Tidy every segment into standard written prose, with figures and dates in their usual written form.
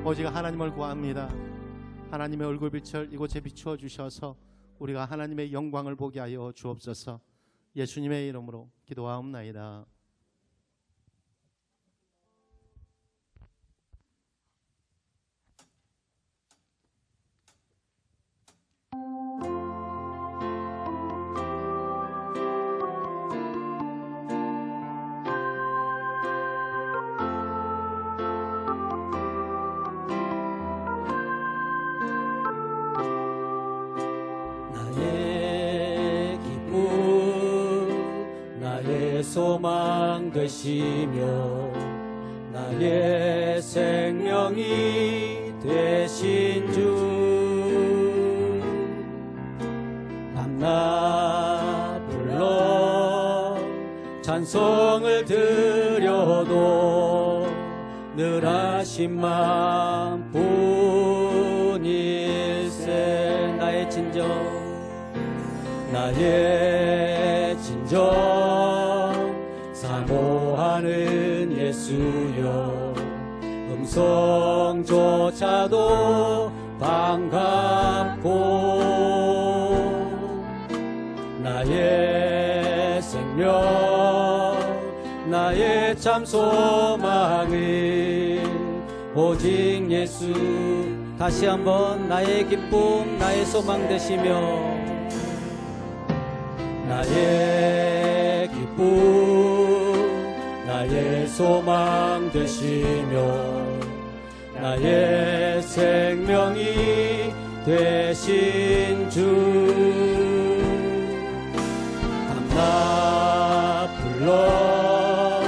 오직 하나님을 구합니다. 하나님의 얼굴빛을 이곳에 비추어 주셔서 우리가 하나님의 영광을 보게 하여 주옵소서. 예수님의 이름으로 기도하옵나이다. 나의 기쁨 나의 소망 되시며 나의 생명이 되신 주 밤낮 불러 찬송을 드려도 늘 하신 마음뿐일세. 나의 진정 사모하는 예수여 음성조차도 반갑고 나의 생명 나의 참 소망은 오직 예수. 다시 한번 나의 기쁨 나의 소망 되시며 나의 기쁨 나의 소망 되시며 나의 생명이 되신 주 밤낮 불러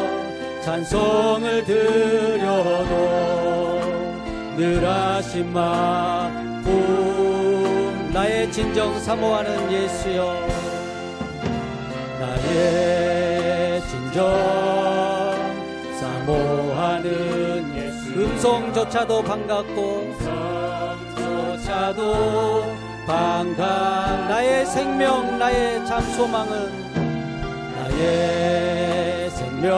찬송을 드려도 늘 하신 마음 나의 진정 사모하는 예수여 나의 진정 사모하는 예수. 음성조차도 반갑고 나의 생명 나의 참 소망은 나의 생명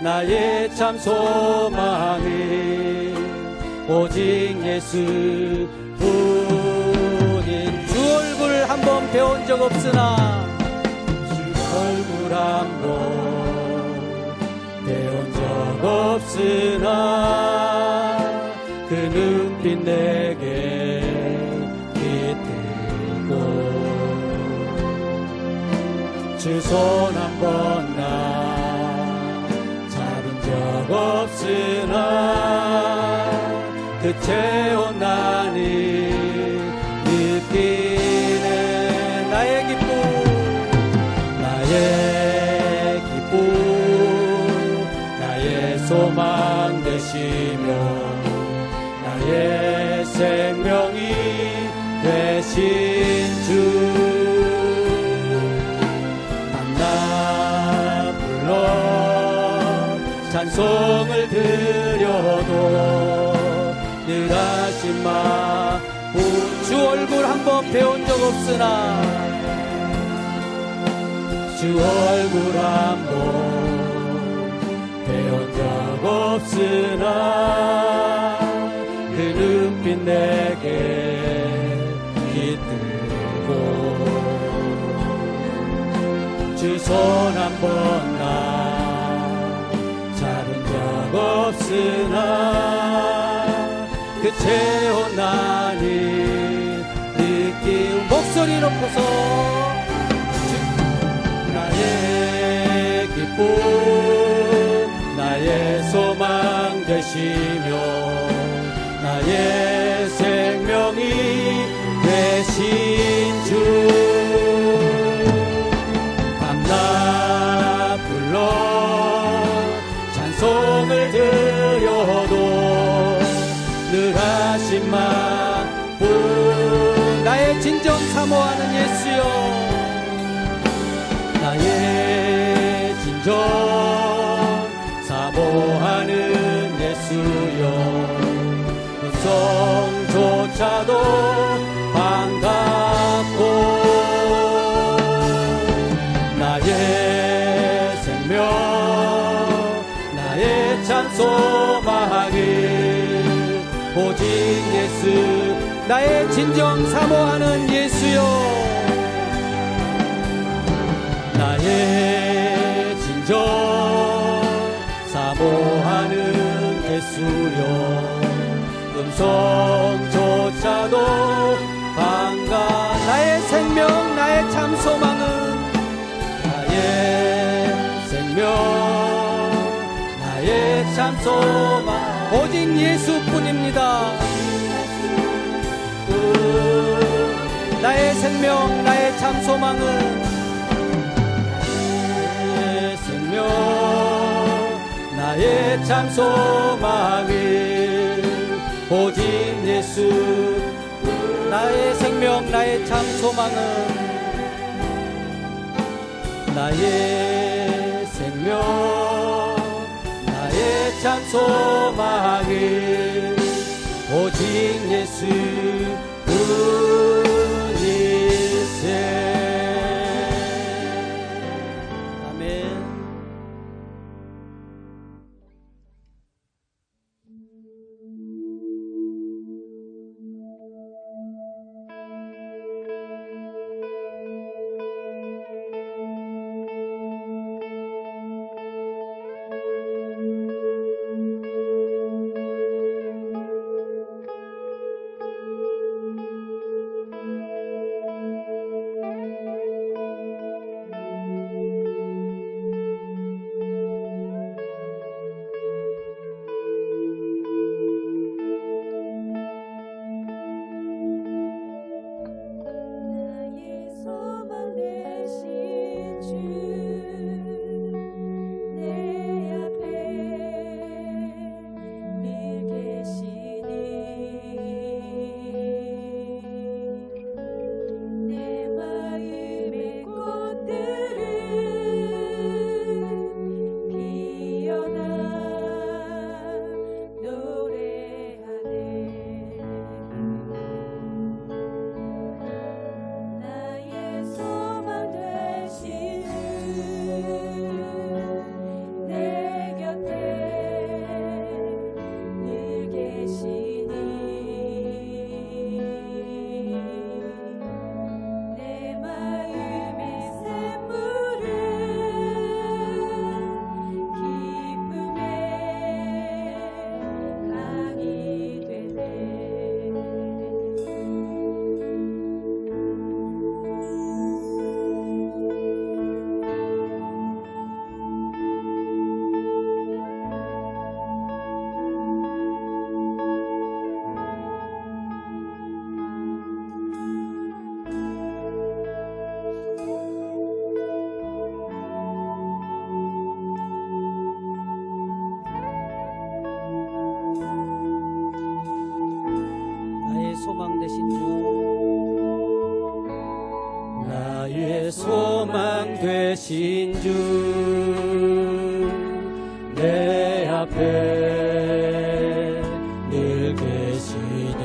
나의 참 소망은 오직 예수 뿐인. 주 얼굴 한번 배운 적 없으나 얼굴 한번 배운 적 없으나 그 눈빛 내게 깃들고 주 손 한번 나 잡은 적 없으나 그 채운 나니 느끼네. 나의 기쁨 나의 소망 되시며 나의 생명이 되신 주 밤낮 불러 찬송을 드려도 늘 하신 마음. 주 얼굴 한번 배운 적 없으나 주 얼굴 한번 배운 적 없으나 그 눈빛 내게 깃들고 주 손 한번 나 잡은 적 없으나 그 채운 나니 느끼운. 목소리 높여서 나의 기쁨 나의 소망 되시며 나의 생명이 되신 주 밤낮 불러 찬송을 드려도 늘 하신 마음 나의 진정 사모하는 예수여 나의 진정 사모하는 예수여 음성조차도 반갑고 나의 생명 나의 참 소망을 오직 예수 나의 진정 사모하는 예수여 나의 진정 사모하는 예수여 음성조차도 반가 나의 생명 나의 참 소망은 나의 생명 나의 참 소망 오직 예수뿐입니다. 나의 생명 나의 참 소망은 나의 생명 나의 참 소망은 오직 예수 나의 생명 나의 참 소망은 나의 생명 나의 참 소망은 오직 예수 뿐일세. 아멘. 소망 되신 주 나의 소망 되신 주 내 앞에 늘 계시니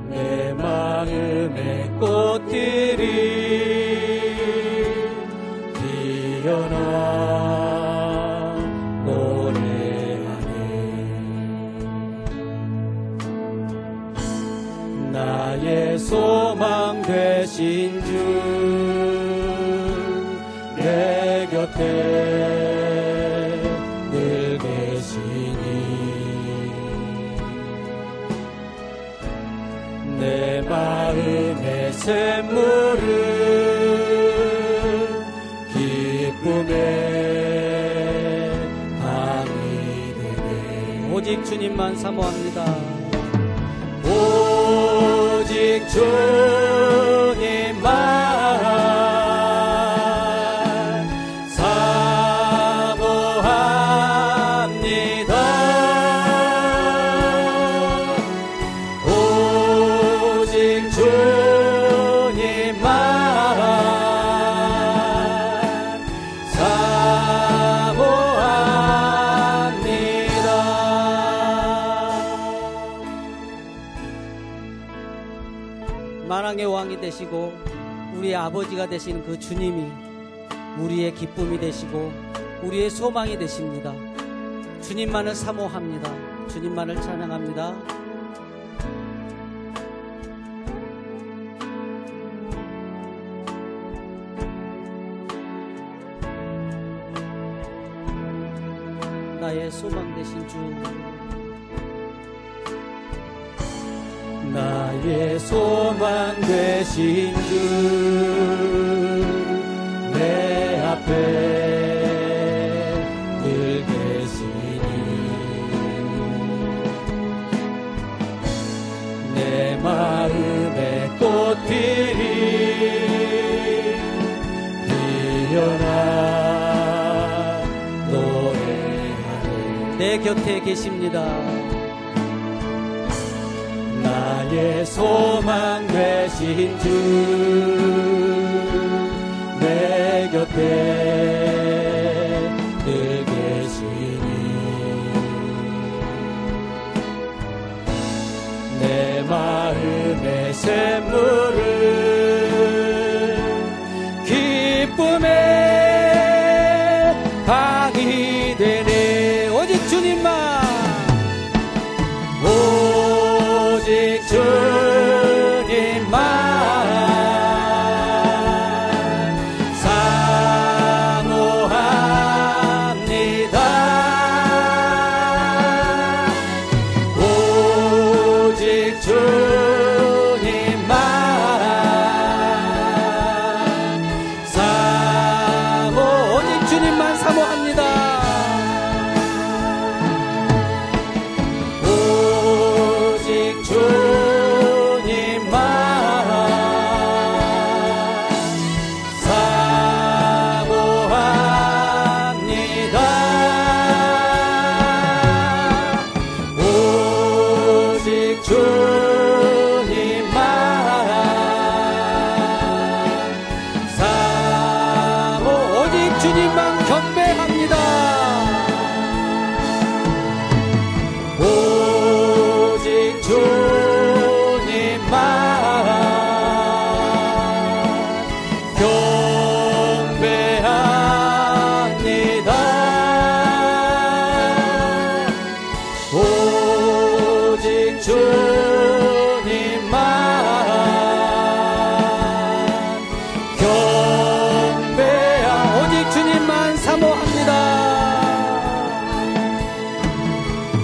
내 마음의 꽃들이 피어나 나의 소망 되신 주 내 곁에 늘 계시니 내 마음의 샘물은 기쁨의 강이 되네 오직 주님만 사모합니다 오직 주님만 사모합니다 오직 주님만 사모합니다 만왕의 왕이 되시고 우리의 아버지가 되시는 그 주님이 우리의 기쁨이 되시고 우리의 소망이 되십니다. 주님만을 사모합니다. 주님만을 찬양합니다. 나의 소망 되신 주, 나의 소망 되신 주, 내 앞에 늘 계시니 내 마음의 꽃들이 피어나 노래하네. 내 곁에 계십니다. 나의 소망 되신 주, 내 곁에 늘 계시니 내 마음의 샘물을 기쁨의 방이 되네. 오직 주님만, 오직 주님만 사모합니다. 오직 주님만 오직 주님만 사모합니다. 주님만 경배합니다. 오직 주님만 경배합니다. 오직 주님만 주님만 사모합니다.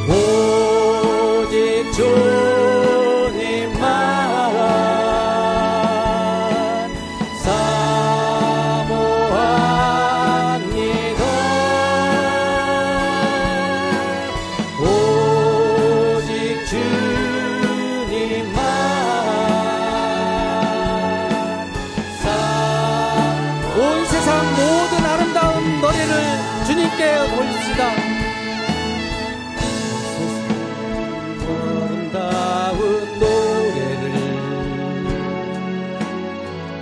오직 주님만 사모합니다. 오직 주님만 온 세상 모든 아름다운 노래를 주님께 올립시다. 아름다운 노래를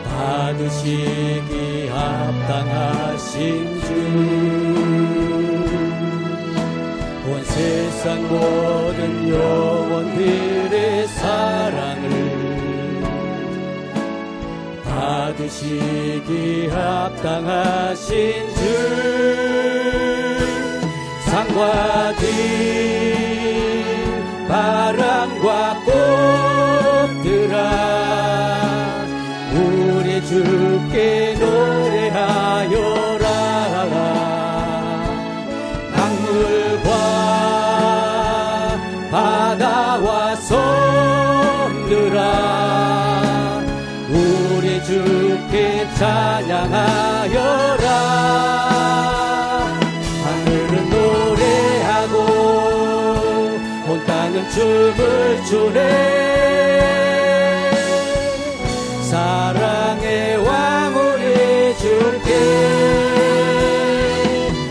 받으시기 합당하신 주, 온 세상 모든 영혼들의 사랑을 받으시기 합당하신 주, 산과 들 바람과 꽃들아 우리 주께 노래하여라. 강물과 바다와 섬들아 우리 주께 찬양하여라. 하늘은 노래하고 온 땅은 춤을 추네. 사랑의 왕 우리 주께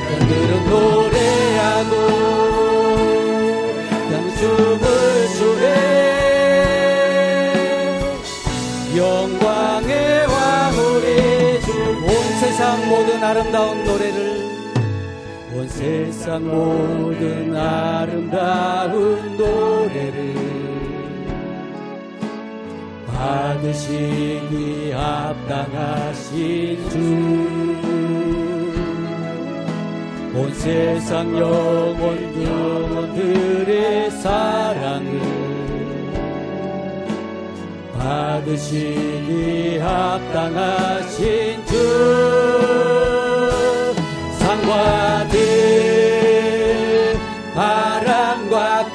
하늘은 노래하고 땅은 춤을 추네. 영광의 왕 우리 주, 온 세상 모든 아름다운 노래를 온 세상 모든 아름다운 노래를 받으시기 합당하신 주, 온 세상 영혼들의 사랑을 받으시기 합당하신 주, 산과 들 바람과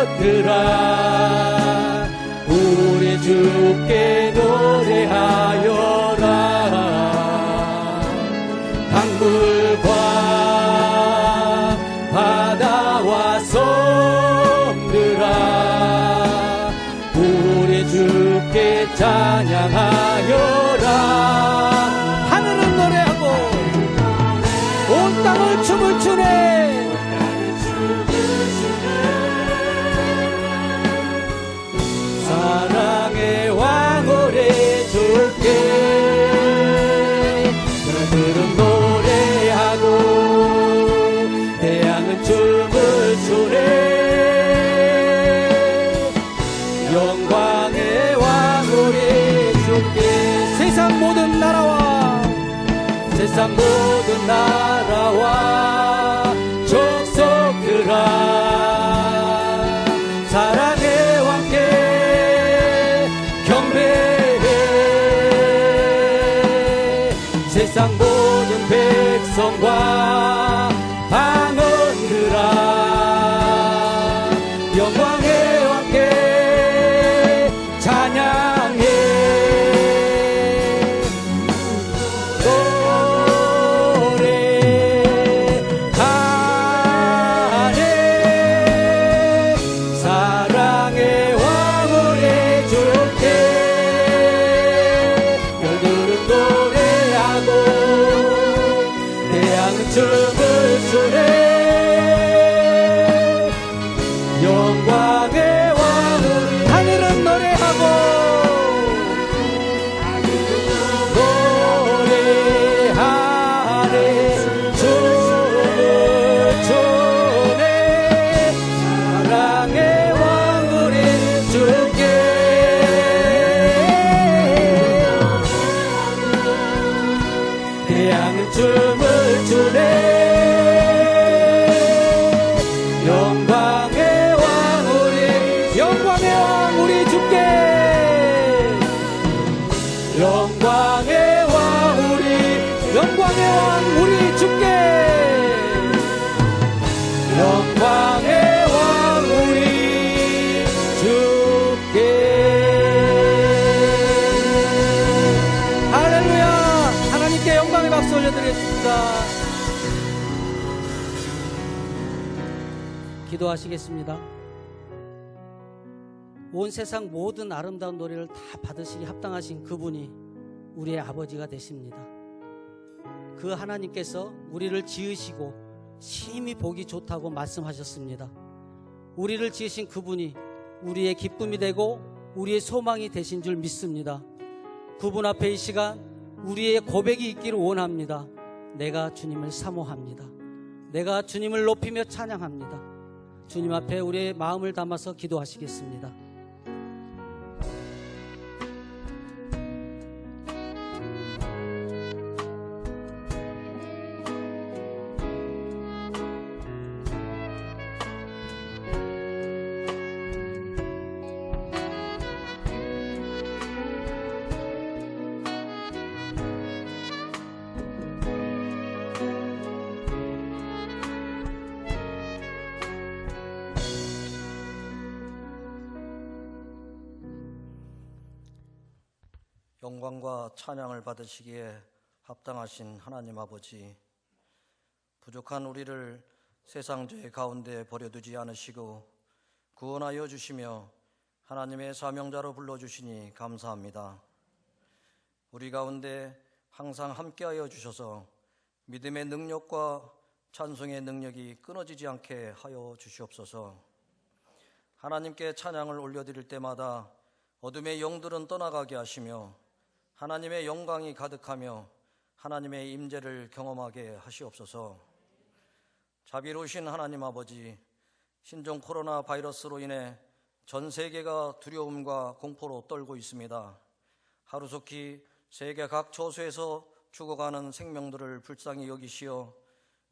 꽃들아 우리 주께 노래하여라. 강물과 바다와 섬들아 우리 주께 찬양하여라. 하늘은 노래하고 온 땅을 춤을 추네. 사랑의 왕 우리 주께 그들은 노래하고 태양은 춤을 추네. 영광의 왕 우리 주께 세상 모든 나라와 족속들아 사랑의 왕께 경배해. 세상 모든 백성과 방언들아 영광의 왕께 찬양해. 노래하네. 사랑의 왕 우리 주께 별들은 노래하고 태양은 춤을 추네. 영광의 왕 우리 하늘은 노래하고 노래하네. 춤을 추네. 사랑의 왕 우리 주께 태양은 춤을 추네. 영광의 왕 우리 주께 영광의 왕 우리 주께 영광의 왕 우리 주께. 할렐루야. 하나님께 영광의 박수 올려드리겠습니다. 기도하시겠습니다. 온 세상 모든 아름다운 노래를 다 받으시기 합당하신 그분이 우리의 아버지가 되십니다. 그 하나님께서 우리를 지으시고 심히 보기 좋다고 말씀하셨습니다. 우리를 지으신 그분이 우리의 기쁨이 되고 우리의 소망이 되신 줄 믿습니다. 그분 앞에 이 시간 우리의 고백이 있기를 원합니다. 내가 주님을 사모합니다. 내가 주님을 높이며 찬양합니다. 주님 앞에 우리의 마음을 담아서 기도하시겠습니다. 영광과 찬양을 받으시기에 합당하신 하나님 아버지, 부족한 우리를 세상 죄 가운데 버려두지 않으시고 구원하여 주시며 하나님의 사명자로 불러주시니 감사합니다. 우리 가운데 항상 함께하여 주셔서 믿음의 능력과 찬송의 능력이 끊어지지 않게 하여 주시옵소서. 하나님께 찬양을 올려드릴 때마다 어둠의 영들은 떠나가게 하시며 하나님의 영광이 가득하며 하나님의 임재를 경험하게 하시옵소서. 자비로우신 하나님 아버지, 신종 코로나 바이러스로 인해 전 세계가 두려움과 공포로 떨고 있습니다. 하루속히 세계 각 처소에서 죽어가는 생명들을 불쌍히 여기시어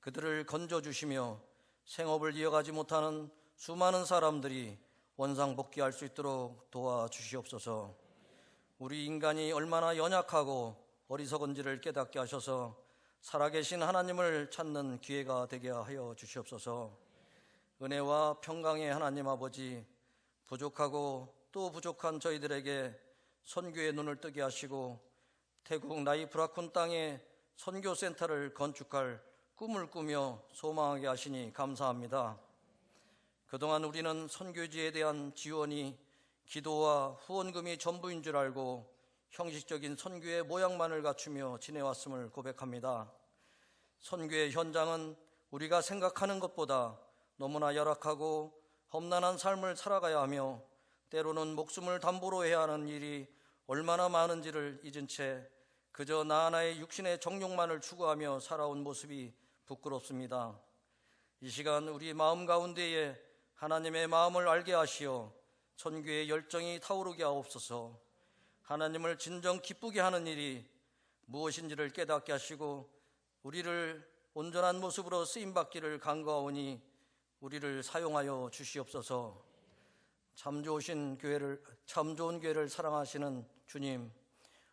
그들을 건져주시며 생업을 이어가지 못하는 수많은 사람들이 원상복귀할 수 있도록 도와주시옵소서. 우리 인간이 얼마나 연약하고 어리석은지를 깨닫게 하셔서 살아계신 하나님을 찾는 기회가 되게 하여 주시옵소서. 은혜와 평강의 하나님 아버지, 부족하고 또 부족한 저희들에게 선교의 눈을 뜨게 하시고 태국 나이프라쿤 땅에 선교센터를 건축할 꿈을 꾸며 소망하게 하시니 감사합니다. 그동안 우리는 선교지에 대한 지원이 기도와 후원금이 전부인 줄 알고 형식적인 선교의 모양만을 갖추며 지내왔음을 고백합니다. 선교의 현장은 우리가 생각하는 것보다 너무나 열악하고 험난한 삶을 살아가야 하며 때로는 목숨을 담보로 해야 하는 일이 얼마나 많은지를 잊은 채 그저 나 하나의 육신의 정욕만을 추구하며 살아온 모습이 부끄럽습니다. 이 시간 우리 마음 가운데에 하나님의 마음을 알게 하시어 선교의 열정이 타오르게 하옵소서. 하나님을 진정 기쁘게 하는 일이 무엇인지를 깨닫게 하시고 우리를 온전한 모습으로 쓰임받기를 간구하오니 우리를 사용하여 주시옵소서. 참 좋은 교회를 사랑하시는 주님,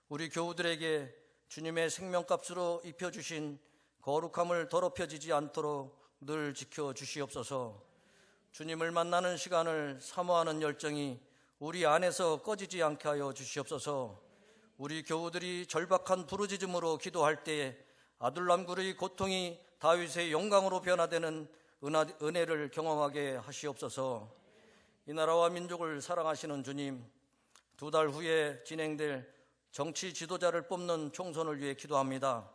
우리 교우들에게 주님의 생명값으로 입혀주신 거룩함을 더럽혀지지 않도록 늘 지켜주시옵소서. 주님을 만나는 시간을 사모하는 열정이 우리 안에서 꺼지지 않게 하여 주시옵소서. 우리 교우들이 절박한 부르짖음으로 기도할 때에 아둘람굴의 고통이 다윗의 영광으로 변화되는 은혜를 경험하게 하시옵소서. 이 나라와 민족을 사랑하시는 주님, 2달 후에 진행될 정치 지도자를 뽑는 총선을 위해 기도합니다.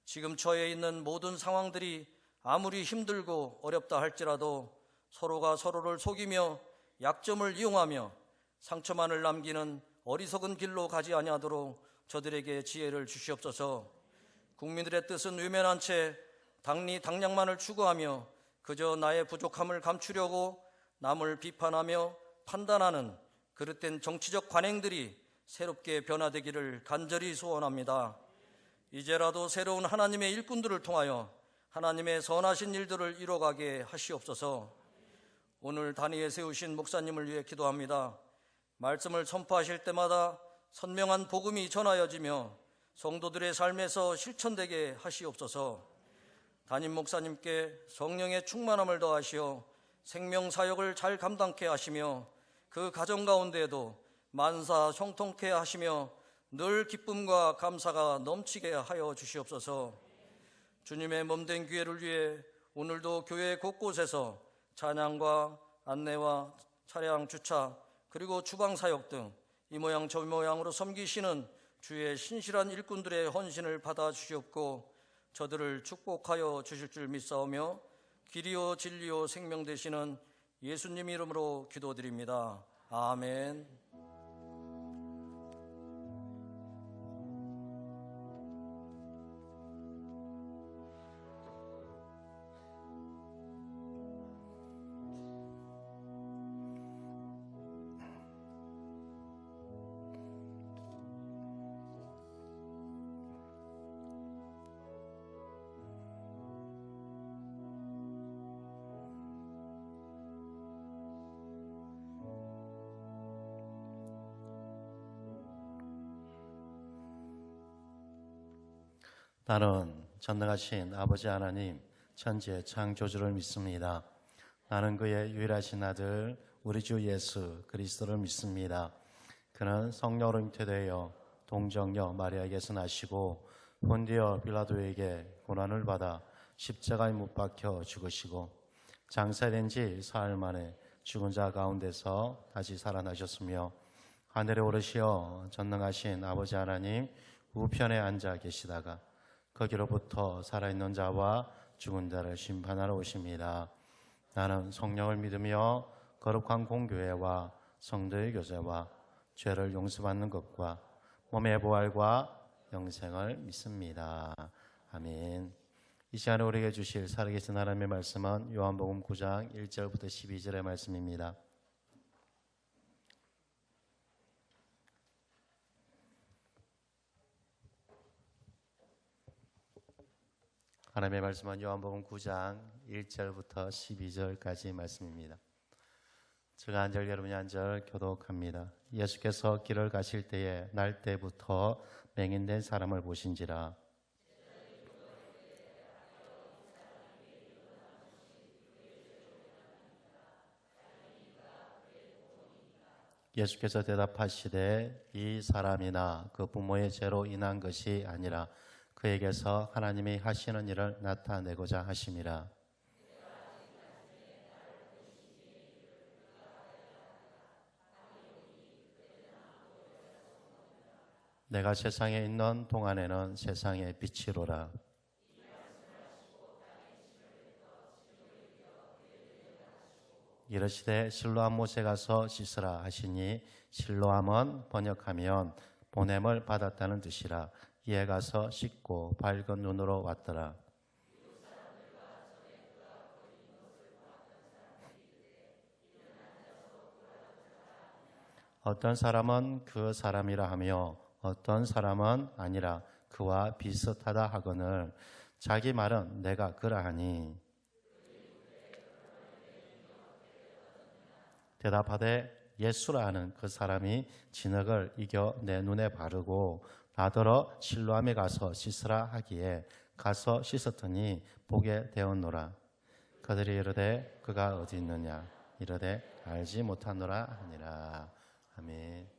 지금 처해 있는 모든 상황들이 아무리 힘들고 어렵다 할지라도 서로가 서로를 속이며 약점을 이용하며 상처만을 남기는 어리석은 길로 가지 아니하도록 저들에게 지혜를 주시옵소서. 국민들의 뜻은 외면한 채 당량만을 추구하며 그저 나의 부족함을 감추려고 남을 비판하며 판단하는 그릇된 정치적 관행들이 새롭게 변화되기를 간절히 소원합니다. 이제라도 새로운 하나님의 일꾼들을 통하여 하나님의 선하신 일들을 이뤄가게 하시옵소서. 오늘 단위에 세우신 목사님을 위해 기도합니다. 말씀을 선포하실 때마다 선명한 복음이 전하여지며 성도들의 삶에서 실천되게 하시옵소서. 담임 목사님께 성령의 충만함을 더하시어 생명사역을 잘 감당케 하시며 그 가정 가운데에도 만사 형통케 하시며 늘 기쁨과 감사가 넘치게 하여 주시옵소서. 주님의 몸된 교회를 위해 오늘도 교회 곳곳에서 찬양과 안내와 차량 주차 그리고 주방 사역 등 이 모양 저 모양으로 섬기시는 주의 신실한 일꾼들의 헌신을 받아 주시옵고 저들을 축복하여 주실 줄 믿사오며 길이요 진리요 생명 되시는 예수님 이름으로 기도드립니다. 아멘. 나는 전능하신 아버지 하나님 천지의 창조주를 믿습니다. 나는 그의 유일하신 아들 우리 주 예수 그리스도를 믿습니다. 그는 성령으로 잉태되어 동정녀 마리아에게서 나시고 본디어 빌라도에게 고난을 받아 십자가에 못 박혀 죽으시고 장사된 지 사흘 만에 죽은 자 가운데서 다시 살아나셨으며 하늘에 오르시어 전능하신 아버지 하나님 우편에 앉아 계시다가 거기로부터 살아있는 자와 죽은 자를 심판하러 오십니다. 나는 성령을 믿으며 거룩한 공교회와 성도의 교제와 죄를 용서받는 것과 몸의 부활과 영생을 믿습니다. 아멘. 이 시간에 우리에게 주실 살아계신 하나님의 말씀은 요한복음 9장 1절부터 12절의 말씀입니다. 하나님의 말씀은 요한복음 9장 1절부터 12절까지 말씀입니다. 제가 한 절, 여러분이 한 절 교독합니다. 예수께서 길을 가실 때에 날 때부터 맹인된 사람을 보신지라. 예수께서 대답하시되 이 사람이나 그 부모의 죄로 인한 것이 아니라 그에게서 하나님이 하시는 일을 나타내고자 하심이라. 내가 세상에 있는 동안에는 세상의 빛이로라. 이르시되 실로암 못에 가서 씻으라 하시니 실로암은 번역하면 보냄을 받았다는 뜻이라. 이에 가서 씻고 밝은 눈으로 왔더라. 어떤 사람은 그 사람이라 하며 어떤 사람은 아니라 그와 비슷하다 하거늘 자기 말은 내가 그러하니 대답하되 예수라 하는 그 사람이 진흙을 이겨 내 눈에 바르고 나더러 실로암에 가서 씻으라 하기에 가서 씻었더니 보게 되었노라. 그들이 이르되 그가 어디 있느냐 이르되 알지 못하노라 하니라. 아멘.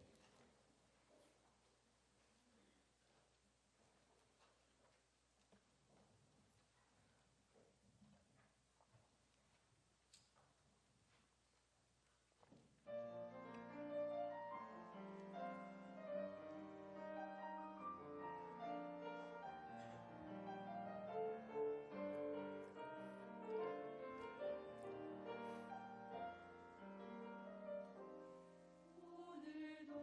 오늘도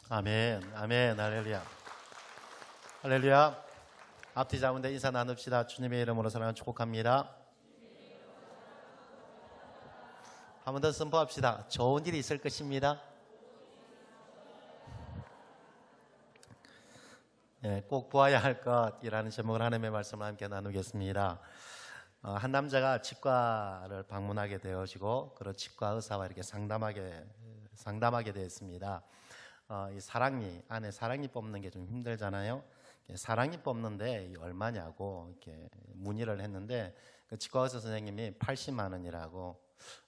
아멘, 아멘, 할렐루야. 할렐루야. 앞뒤 잡은데 인사 나눕시다. 주님의 이름으로 사랑을 축복합니다. 한 번 더 선포합시다. 좋은 일이 있을 것입니다. 꼭 보아야 할 것이라는 제목으로 하나님의 말씀을 함께 나누겠습니다. 한 남자가 치과를 방문하게 되어지고 그 치과 의사와 이렇게 상담하게 되었습니다. 이 사랑니 안에 사랑니 뽑는 게 좀 힘들잖아요. 사랑니 뽑는데 얼마냐고 이렇게 문의를 했는데 그 치과 의사 선생님이 80만 원이라고.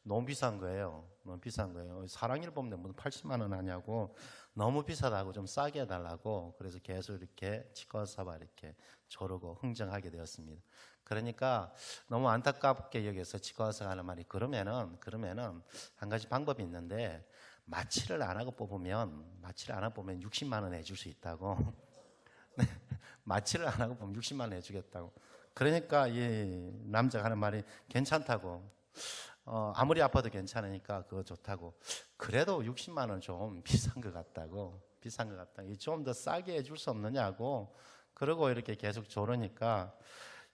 너무 비싼 거예요. 너무 비싼 거예요. 사랑니를 뽑는데 무슨 80만 원 하냐고. 너무 비싸다고 좀 싸게 해달라고. 그래서 계속 이렇게 치과 의사와 이렇게 조르고 흥정하게 되었습니다. 그러니까 너무 안타깝게 여기서 치과 의사가 하는 말이 그러면은 한 가지 방법이 있는데 마취를 안 하고 뽑으면 60만 원 해줄 수 있다고. 마취를 안 하고 보면 60만 원 해주겠다고. 그러니까 이 남자가 하는 말이 괜찮다고. 아무리 아파도 괜찮으니까 그거 좋다고. 그래도 60만 원 좀 비싼 것 같다고. 좀 더 싸게 해줄 수 없느냐고. 그러고 이렇게 계속 조르니까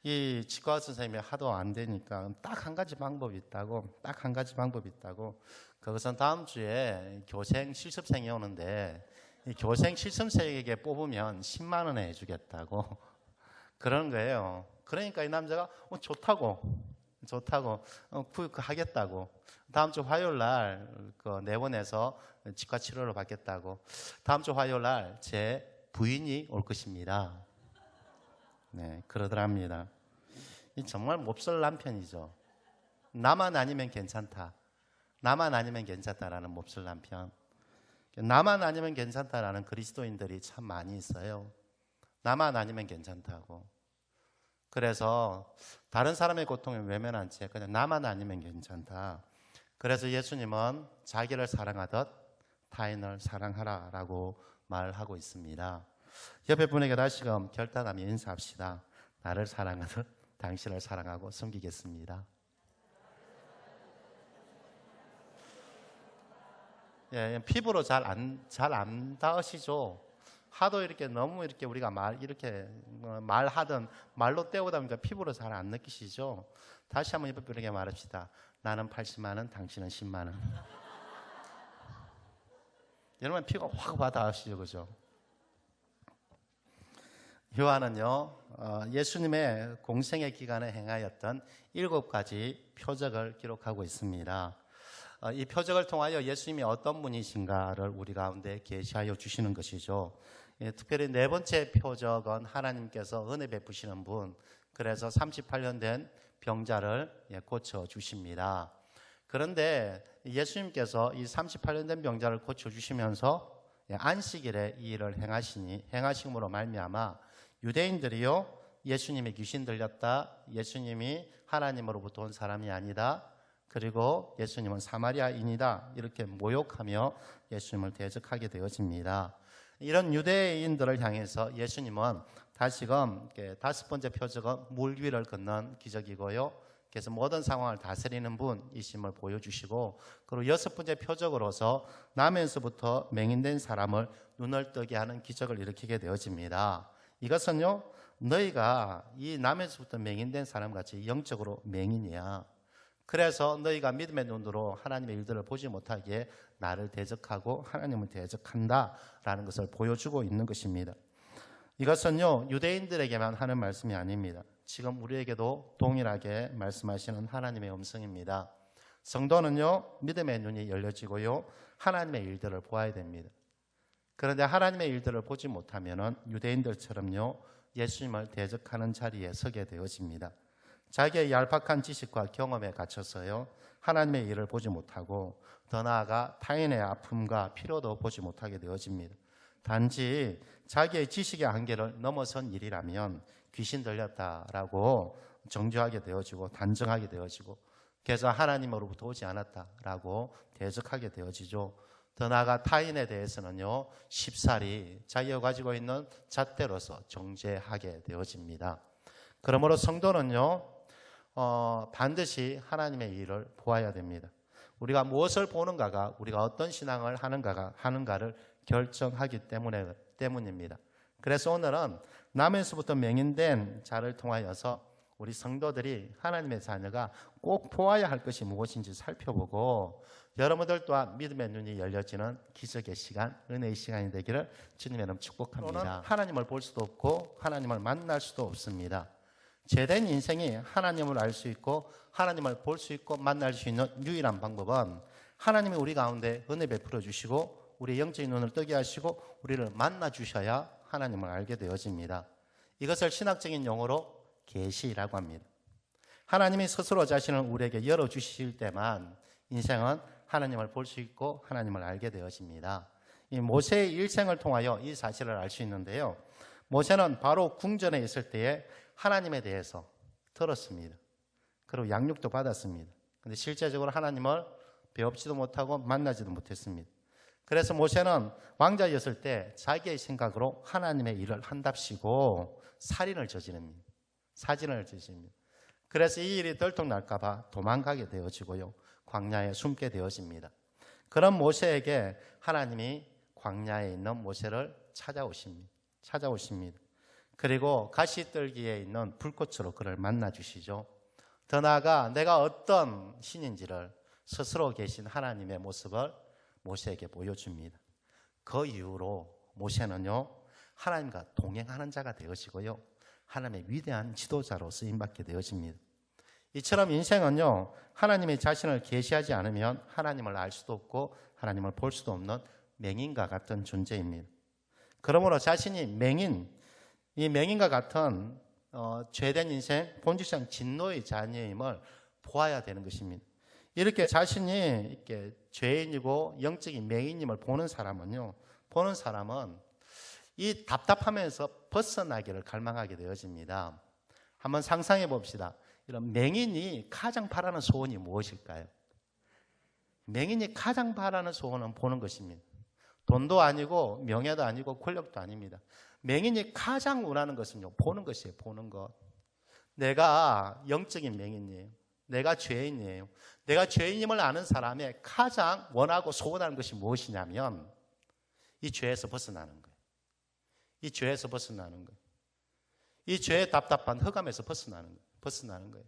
이 치과 선생님이 하도 안 되니까 딱 한 가지 방법이 있다고. 그것은 다음 주에 교생 실습생이 오는데 이 교생 실습생에게 뽑으면 10만 원에 해주겠다고. 그런 거예요. 그러니까 이 남자가 좋다고 하겠다고. 다음 주 화요일 날 내원해서 치과 치료를 받겠다고. 다음 주 화요일 날 제 부인이 올 것입니다. 네, 그러더랍니다. 이 정말 몹쓸 남편이죠. 나만 아니면 괜찮다라는 몹쓸 남편. 나만 아니면 괜찮다라는 그리스도인들이 참 많이 있어요. 나만 아니면 괜찮다고. 그래서 다른 사람의 고통에 외면한 채 그냥 나만 아니면 괜찮다. 그래서 예수님은 자기를 사랑하듯 타인을 사랑하라라고 말하고 있습니다. 옆에 분에게 다시금 결단하며 인사합시다. 나를 사랑하듯 당신을 사랑하고 섬기겠습니다. 피부로 잘 안 닿으시죠? 하도 이렇게 너무 이렇게 우리가 말하든 말로 때우다 보니까 피부로 잘 안 느끼시죠? 다시 한번 옆에 분에게 말합시다. 나는 80만 원, 당신은 10만 원. 여러분 피가 확 와닿으시죠, 그죠? 요한은요, 예수님의 공생의 기간에 행하였던 7가지 표적을 기록하고 있습니다. 이 표적을 통하여 예수님이 어떤 분이신가를 우리 가운데 계시하여 주시는 것이죠. 특별히 4번째 표적은 하나님께서 은혜 베푸시는 분, 그래서 38년 된 병자를 고쳐주십니다. 그런데 예수님께서 이 38년 된 병자를 고쳐주시면서 안식일에 이 일을 행하심으로 말미암아 유대인들이요, 예수님이 귀신 들렸다, 예수님이 하나님으로부터 온 사람이 아니다, 그리고 예수님은 사마리아인이다, 이렇게 모욕하며 예수님을 대적하게 되어집니다. 이런 유대인들을 향해서 예수님은 다시금 5번째 표적은 물 위를 걷는 기적이고요, 그래서 모든 상황을 다스리는 분이심을 보여주시고, 그리고 6번째 표적으로서 남에서부터 맹인된 사람을 눈을 뜨게 하는 기적을 일으키게 되어집니다. 이것은요, 너희가 이 남에서부터 맹인된 사람같이 영적으로 맹인이야. 그래서 너희가 믿음의 눈으로 하나님의 일들을 보지 못하기에 나를 대적하고 하나님을 대적한다라는 것을 보여주고 있는 것입니다. 이것은요, 유대인들에게만 하는 말씀이 아닙니다. 지금 우리에게도 동일하게 말씀하시는 하나님의 음성입니다. 성도는요, 믿음의 눈이 열려지고요, 하나님의 일들을 보아야 됩니다. 그런데 하나님의 일들을 보지 못하면 유대인들처럼요, 예수님을 대적하는 자리에 서게 되어집니다. 자기의 얄팍한 지식과 경험에 갇혀서요, 하나님의 일을 보지 못하고 더 나아가 타인의 아픔과 필요도 보지 못하게 되어집니다. 단지 자기의 지식의 한계를 넘어선 일이라면 귀신 들렸다라고 정죄하게 되어지고 단정하게 되어지고, 그래서 하나님으로부터 오지 않았다라고 대적하게 되어지죠. 더 나아가 타인에 대해서는요, 쉽사리 자기가 가지고 있는 잣대로서 정죄하게 되어집니다. 그러므로 성도는요, 반드시 하나님의 일을 보아야 됩니다. 우리가 무엇을 보는가가 우리가 어떤 신앙을 하는가를 결정하기 때문입니다. 그래서 오늘은 남에서부터 맹인된 자를 통하여서 우리 성도들이 하나님의 자녀가 꼭 보아야 할 것이 무엇인지 살펴보고 여러분들 또한 믿음의 눈이 열려지는 기적의 시간, 은혜의 시간이 되기를 주님의 이름 축복합니다. 하나님을 볼 수도 없고 하나님을 만날 수도 없습니다. 제된 인생이 하나님을 알 수 있고 하나님을 볼 수 있고 만날 수 있는 유일한 방법은 하나님이 우리 가운데 은혜 베풀어 주시고 우리의 영적인 눈을 뜨게 하시고 우리를 만나 주셔야 하나님을 알게 되어집니다. 이것을 신학적인 용어로 계시라고 합니다. 하나님이 스스로 자신을 우리에게 열어주실 때만 인생은 하나님을 볼 수 있고 하나님을 알게 되어집니다. 이 모세의 일생을 통하여 이 사실을 알 수 있는데요. 모세는 바로 궁전에 있을 때에 하나님에 대해서 들었습니다. 그리고 양육도 받았습니다. 그런데 실제적으로 하나님을 배웁지도 못하고 만나지도 못했습니다. 그래서 모세는 왕자였을 때 자기의 생각으로 하나님의 일을 한답시고 살인을 저지릅니다. 사진을 저지릅니다. 그래서 이 일이 들통날까 봐 도망가게 되어지고요. 광야에 숨게 되어집니다. 그런 모세에게 하나님이 광야에 있는 모세를 찾아오십니다. 그리고 가시떨기에 있는 불꽃으로 그를 만나 주시죠. 더 나아가 내가 어떤 신인지를 스스로 계신 하나님의 모습을 모세에게 보여줍니다. 그 이후로 모세는요 하나님과 동행하는 자가 되어지고요 하나님의 위대한 지도자로 쓰임받게 되어집니다. 이처럼 인생은요 하나님이 자신을 계시하지 않으면 하나님을 알 수도 없고 하나님을 볼 수도 없는 맹인과 같은 존재입니다. 그러므로 자신이 이 맹인과 같은 죄된 인생, 본질상 진노의 자녀임을 보아야 되는 것입니다. 이렇게 자신이 이렇게 죄인이고 영적인 맹인임을 보는 사람은 이 답답하면서 벗어나기를 갈망하게 되어집니다. 한번 상상해 봅시다. 이런 맹인이 가장 바라는 소원이 무엇일까요? 맹인이 가장 바라는 소원은 보는 것입니다. 돈도 아니고 명예도 아니고 권력도 아닙니다. 맹인이 가장 원하는 것은요 보는 것이에요. 보는 것. 내가 영적인 맹인이에요. 내가 죄인이에요. 내가 죄인임을 아는 사람의 가장 원하고 소원하는 것이 무엇이냐면 이 죄에서 벗어나는 거예요. 이 죄에서 벗어나는 거예요. 이 죄의 답답한 흑암에서 벗어나는 거예요.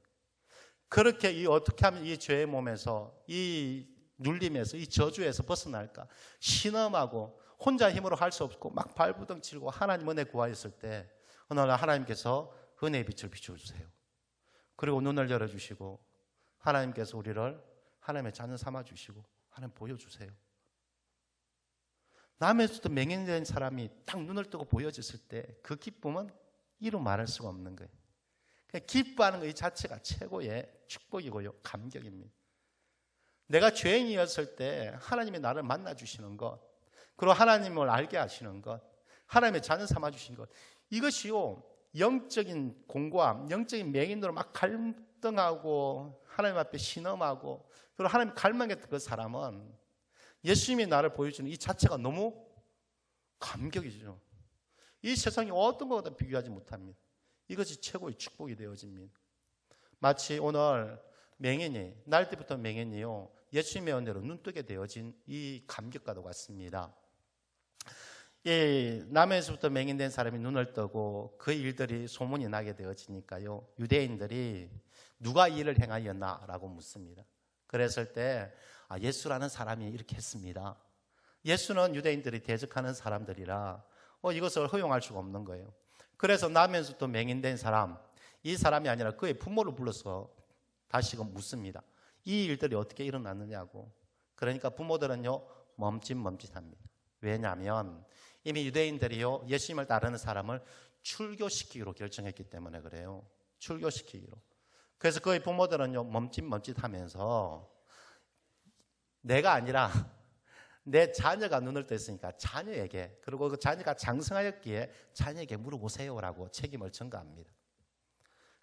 그렇게 어떻게 하면 이 죄의 몸에서 이 눌림에서 이 저주에서 벗어날까? 신음하고 혼자 힘으로 할 수 없고 막 발부둥 치고 하나님 은혜 구하였을 때 어느 날 하나님께서 은혜의 빛을 비춰주세요. 그리고 눈을 열어주시고 하나님께서 우리를 하나님의 자녀 삼아주시고 하나님 보여주세요. 남에서도 맹인된 사람이 딱 눈을 뜨고 보여졌을 때 그 기쁨은 이루 말할 수가 없는 거예요. 그냥 기뻐하는 것 이 자체가 최고의 축복이고요 감격입니다. 내가 죄인이었을 때 하나님이 나를 만나주시는 것, 그리고 하나님을 알게 하시는 것, 하나님의 자녀 삼아주신 것, 이것이요 영적인 공고함, 영적인 맹인으로 막 갈등하고 하나님 앞에 신음하고 그리고 하나님 갈망했던 그 사람은 예수님이 나를 보여주는 이 자체가 너무 감격이죠. 이 세상에 어떤 것보다 비교하지 못합니다. 이것이 최고의 축복이 되어집니다. 마치 오늘 맹인이 날 때부터 맹인이요 예수님의 은혜로 눈뜨게 되어진 이 감격과도 같습니다. 이 남에서부터 맹인된 사람이 눈을 뜨고 그 일들이 소문이 나게 되어지니까요 유대인들이 누가 이 일을 행하였나라고 묻습니다. 그랬을 때 예수라는 사람이 이렇게 했습니다. 예수는 유대인들이 대적하는 사람들이라 이것을 허용할 수가 없는 거예요. 그래서 남에서부터 맹인된 사람, 이 사람이 아니라 그의 부모를 불러서 다시금 묻습니다. 이 일들이 어떻게 일어났느냐고. 그러니까 부모들은요 멈칫멈칫합니다. 왜냐하면 이미 유대인들이요 예수님을 따르는 사람을 출교시키기로 결정했기 때문에 그래요. 출교시키기로. 그래서 그의 부모들은요 멈칫멈칫하면서 내가 아니라 내 자녀가 눈을 떴으니까 자녀에게, 그리고 그 자녀가 장성하였기에 자녀에게 물어보세요라고 책임을 전가합니다.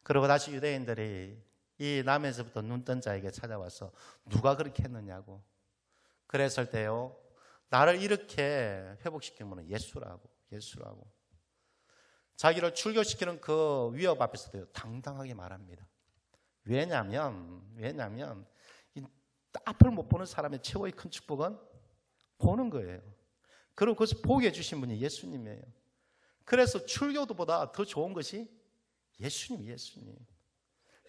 그리고 다시 유대인들이 이 남에서부터 눈 뜬 자에게 찾아와서 누가 그렇게 했느냐고. 그랬을 때요 나를 이렇게 회복시키는 예수라고. 자기를 출교시키는 그 위협 앞에서도 당당하게 말합니다. 왜냐하면 이 앞을 못 보는 사람의 최고의 큰 축복은 보는 거예요. 그리고 그것을 보게 해주신 분이 예수님이에요. 그래서 출교도보다 더 좋은 것이 예수님.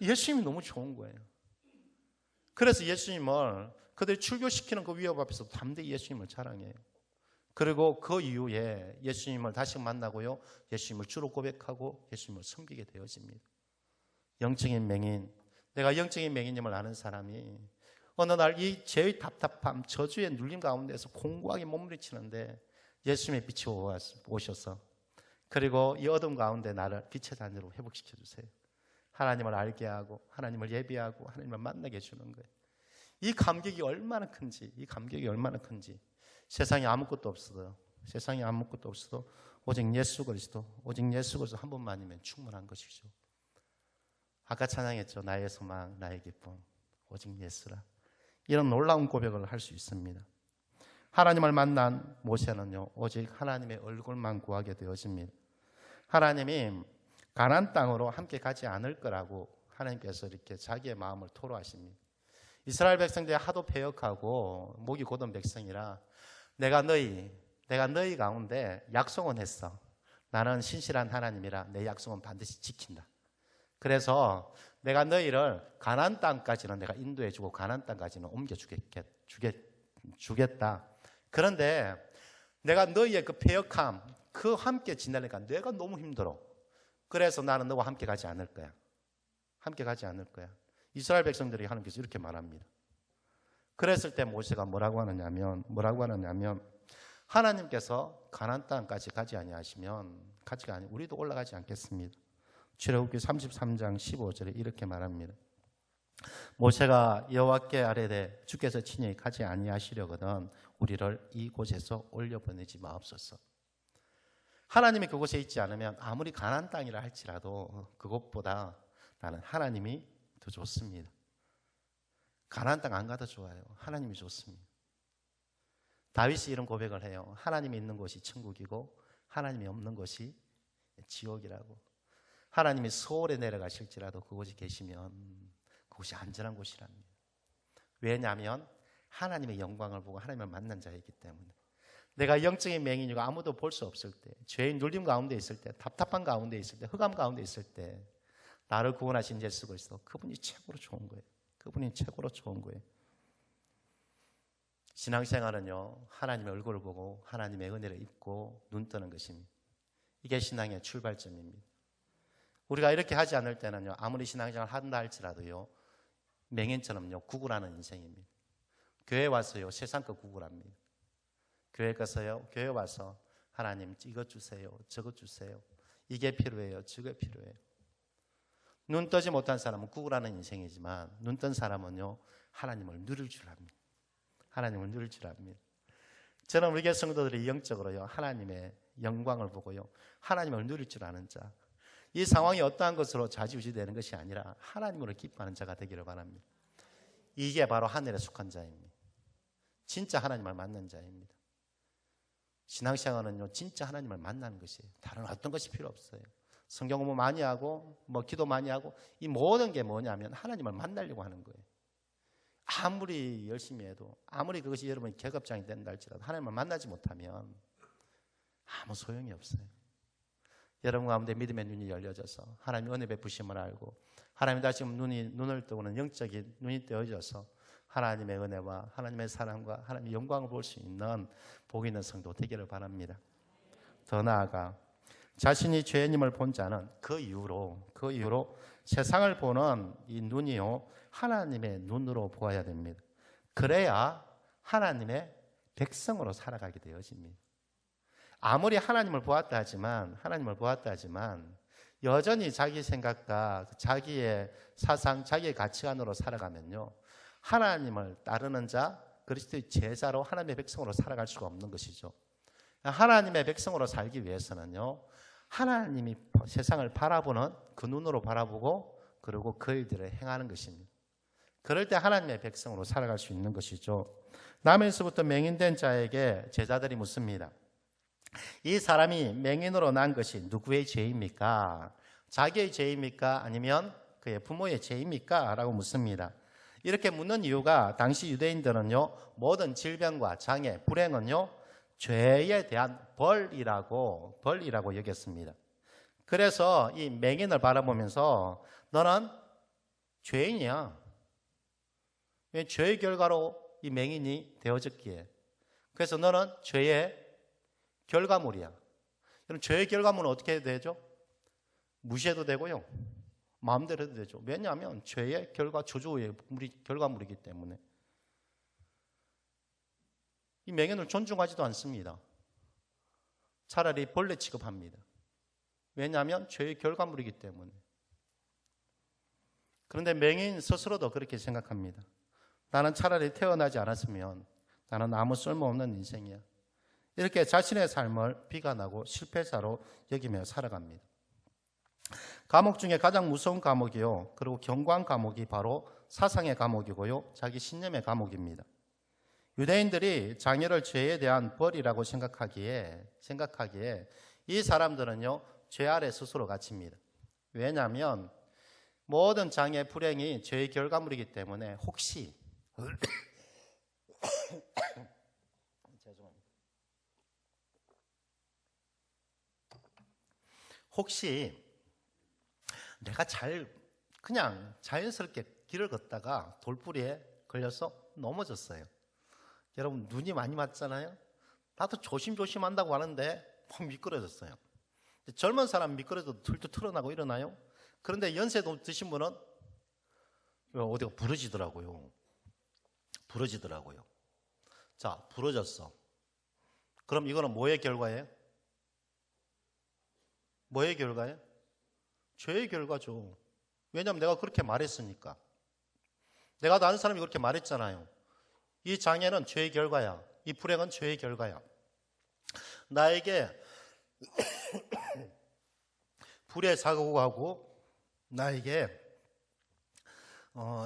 예수님이 너무 좋은 거예요. 그래서 예수님을 그들이 출교시키는 그 위협 앞에서 담대히 예수님을 자랑해요. 그리고 그 이후에 예수님을 다시 만나고요, 예수님을 주로 고백하고 예수님을 섬기게 되어집니다. 영적인 맹인, 내가 영적인 맹인임을 아는 사람이 어느 날 이 죄의 답답함, 저주의 눌림 가운데서 공고하게 몸부림치는데 예수님의 빛이 오셔서 그리고 이 어둠 가운데 나를 빛의 자녀로 회복시켜 주세요. 하나님을 알게 하고 하나님을 예비하고 하나님을 만나게 해주는 거예요. 이 감격이 얼마나 큰지, 세상에 아무것도 없어도 오직 예수 그리스도 한 분만이면 충분한 것이죠. 아까 찬양했죠. 나의 소망, 나의 기쁨, 오직 예수라. 이런 놀라운 고백을 할 수 있습니다. 하나님을 만난 모세는요, 오직 하나님의 얼굴만 구하게 되어집니다. 하나님이 가나안 땅으로 함께 가지 않을 거라고 하나님께서 이렇게 자기의 마음을 토로하십니다. 이스라엘 백성들이 하도 패역하고 목이 곧은 백성이라 내가 너희 가운데 약속은 했어. 나는 신실한 하나님이라 내 약속은 반드시 지킨다. 그래서 내가 너희를 가나안 땅까지는 내가 인도해주고 가나안 땅까지는 옮겨주겠다. 그런데 내가 너희의 그 패역함, 그 함께 지내니까 내가 너무 힘들어. 그래서 나는 너와 함께 가지 않을 거야. 이스라엘 백성들이 하나님께서 이렇게 말합니다. 그랬을 때 모세가 뭐라고 하느냐면 하나님께서 가나안 땅까지 가지 아니하시면 우리도 올라가지 않겠습니다. 출애굽기 33장 15절에 이렇게 말합니다. 모세가 여호와께 아뢰되 주께서 친히 가지 아니하시려거든 우리를 이곳에서 올려보내지 마옵소서. 하나님이 그곳에 있지 않으면 아무리 가나안 땅이라 할지라도 그곳보다 나는 하나님이 더 좋습니다. 가나안 땅 안 가도 좋아요. 하나님이 좋습니다. 다윗이 이런 고백을 해요. 하나님이 있는 곳이 천국이고 하나님이 없는 곳이 지옥이라고. 하나님이 서울에 내려가실지라도 그곳에 계시면 그곳이 안전한 곳이랍니다. 왜냐하면 하나님의 영광을 보고 하나님을 만난 자이기 때문에. 내가 영적인 맹인이고 아무도 볼 수 없을 때, 죄의 눌림 가운데 있을 때, 답답한 가운데 있을 때, 흑암 가운데 있을 때 나를 구원하신 예수 그리스도, 그분이 최고로 좋은 거예요. 신앙생활은요, 하나님의 얼굴을 보고 하나님의 은혜를 입고 눈 뜨는 것입니다. 이게 신앙의 출발점입니다. 우리가 이렇게 하지 않을 때는요, 아무리 신앙생활을 한다 할지라도요, 맹인처럼요 구굴하는 인생입니다. 교회 와서요 세상 거 구굴합니다. 교회 와서 하나님 이것 주세요, 저것 주세요, 이게 필요해요, 저게 필요해요. 눈 뜨지 못한 사람은 구굴하는 인생이지만 눈 뜬 사람은요 하나님을 누릴 줄 압니다. 저는 우리 교회 성도들이 영적으로요 하나님의 영광을 보고요 하나님을 누릴 줄 아는 자, 이 상황이 어떠한 것으로 좌지우지되는 것이 아니라 하나님으로 기뻐하는 자가 되기를 바랍니다. 이게 바로 하늘에 속한 자입니다. 진짜 하나님을 만난 자입니다. 신앙생활은요 진짜 하나님을 만나는 것이에요. 다른 어떤 것이 필요 없어요. 성경 공부 많이 하고 기도 많이 하고 이 모든 게 뭐냐면 하나님을 만나려고 하는 거예요. 아무리 열심히 해도 아무리 그것이 여러분이 계급장이 된다 할지라도 하나님을 만나지 못하면 아무 소용이 없어요. 여러분 가운데 믿음의 눈이 열려져서 하나님의 은혜 베푸심을 알고 하나님 다시 눈을 뜨고는 영적인 눈이 떼어져서 하나님의 은혜와 하나님의 사랑과 하나님의 영광을 볼 수 있는 복 있는 성도 되기를 바랍니다. 더 나아가 자신이 죄인임을 본 자는 그 이후로 세상을 보는 이 눈이요 하나님의 눈으로 보아야 됩니다. 그래야 하나님의 백성으로 살아가게 되어집니다. 아무리 하나님을 보았다 하지만 여전히 자기 생각과 자기의 사상, 자기의 가치관으로 살아가면요 하나님을 따르는 자, 그리스도의 제자로 하나님의 백성으로 살아갈 수가 없는 것이죠. 하나님의 백성으로 살기 위해서는요 하나님이 세상을 바라보는 그 눈으로 바라보고 그리고 그 일들을 행하는 것입니다. 그럴 때 하나님의 백성으로 살아갈 수 있는 것이죠. 남에서부터 맹인된 자에게 제자들이 묻습니다. 이 사람이 맹인으로 난 것이 누구의 죄입니까? 자기의 죄입니까? 아니면 그의 부모의 죄입니까? 라고 묻습니다. 이렇게 묻는 이유가 당시 유대인들은요 모든 질병과 장애, 불행은요 죄에 대한 벌이라고 여겼습니다. 그래서 이 맹인을 바라보면서 너는 죄인이야. 왜 죄의 결과로 이 맹인이 되어졌기에. 그래서 너는 죄의 결과물이야. 그럼 죄의 결과물은 어떻게 해도 되죠? 무시해도 되고요. 마음대로 해도 되죠. 왜냐하면 죄의 저주의 결과물이기 때문에. 이 맹인을 존중하지도 않습니다. 차라리 벌레 취급합니다. 왜냐하면 죄의 결과물이기 때문에. 그런데 맹인 스스로도 그렇게 생각합니다. 나는 차라리 태어나지 않았으면 나는 아무 쓸모없는 인생이야. 이렇게 자신의 삶을 비관하고 실패자로 여기며 살아갑니다. 감옥 중에 가장 무서운 감옥이요. 그리고 경고한 감옥이 바로 사상의 감옥이고요. 자기 신념의 감옥입니다. 유대인들이 장애를 죄에 대한 벌이라고 생각하기에 이 사람들은요, 죄 아래 스스로 갇힙니다. 왜냐하면 모든 장애, 불행이 죄의 결과물이기 때문에 혹시 내가 그냥 자연스럽게 길을 걷다가 돌부리에 걸려서 넘어졌어요. 여러분, 눈이 많이 맞잖아요. 나도 조심조심 한다고 하는데 막 미끄러졌어요. 젊은 사람 미끄러져도 툴툴 털어나고 일어나요. 그런데 연세도 드신 분은 어디가 부러지더라고요. 자, 부러졌어. 그럼 이거는 뭐의 결과예요? 뭐의 결과예요? 죄의 결과죠. 왜냐하면 내가 그렇게 말했으니까. 내가 다른 사람이 그렇게 말했잖아요. 이 장애는 죄의 결과야. 이 불행은 죄의 결과야. 나에게 불의 사고가 하고 나에게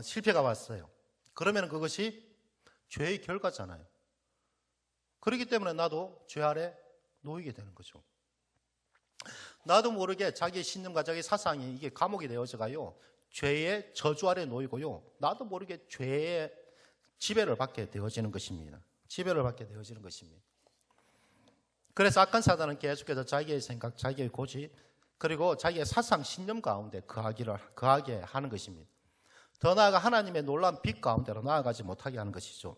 실패가 왔어요. 그러면 그것이 죄의 결과잖아요. 그렇기 때문에 나도 죄 아래 놓이게 되는 거죠. 나도 모르게 자기의 신념과 자기 사상이 이게 감옥이 되어져가요. 죄의 저주 아래 놓이고요. 나도 모르게 죄의 지배를 받게 되어지는 것입니다. 그래서 악한 사단은 계속해서 자기의 생각, 자기의 고집, 그리고 자기의 사상, 신념 가운데 거하게 하는 것입니다. 더 나아가 하나님의 놀라운 빛 가운데로 나아가지 못하게 하는 것이죠.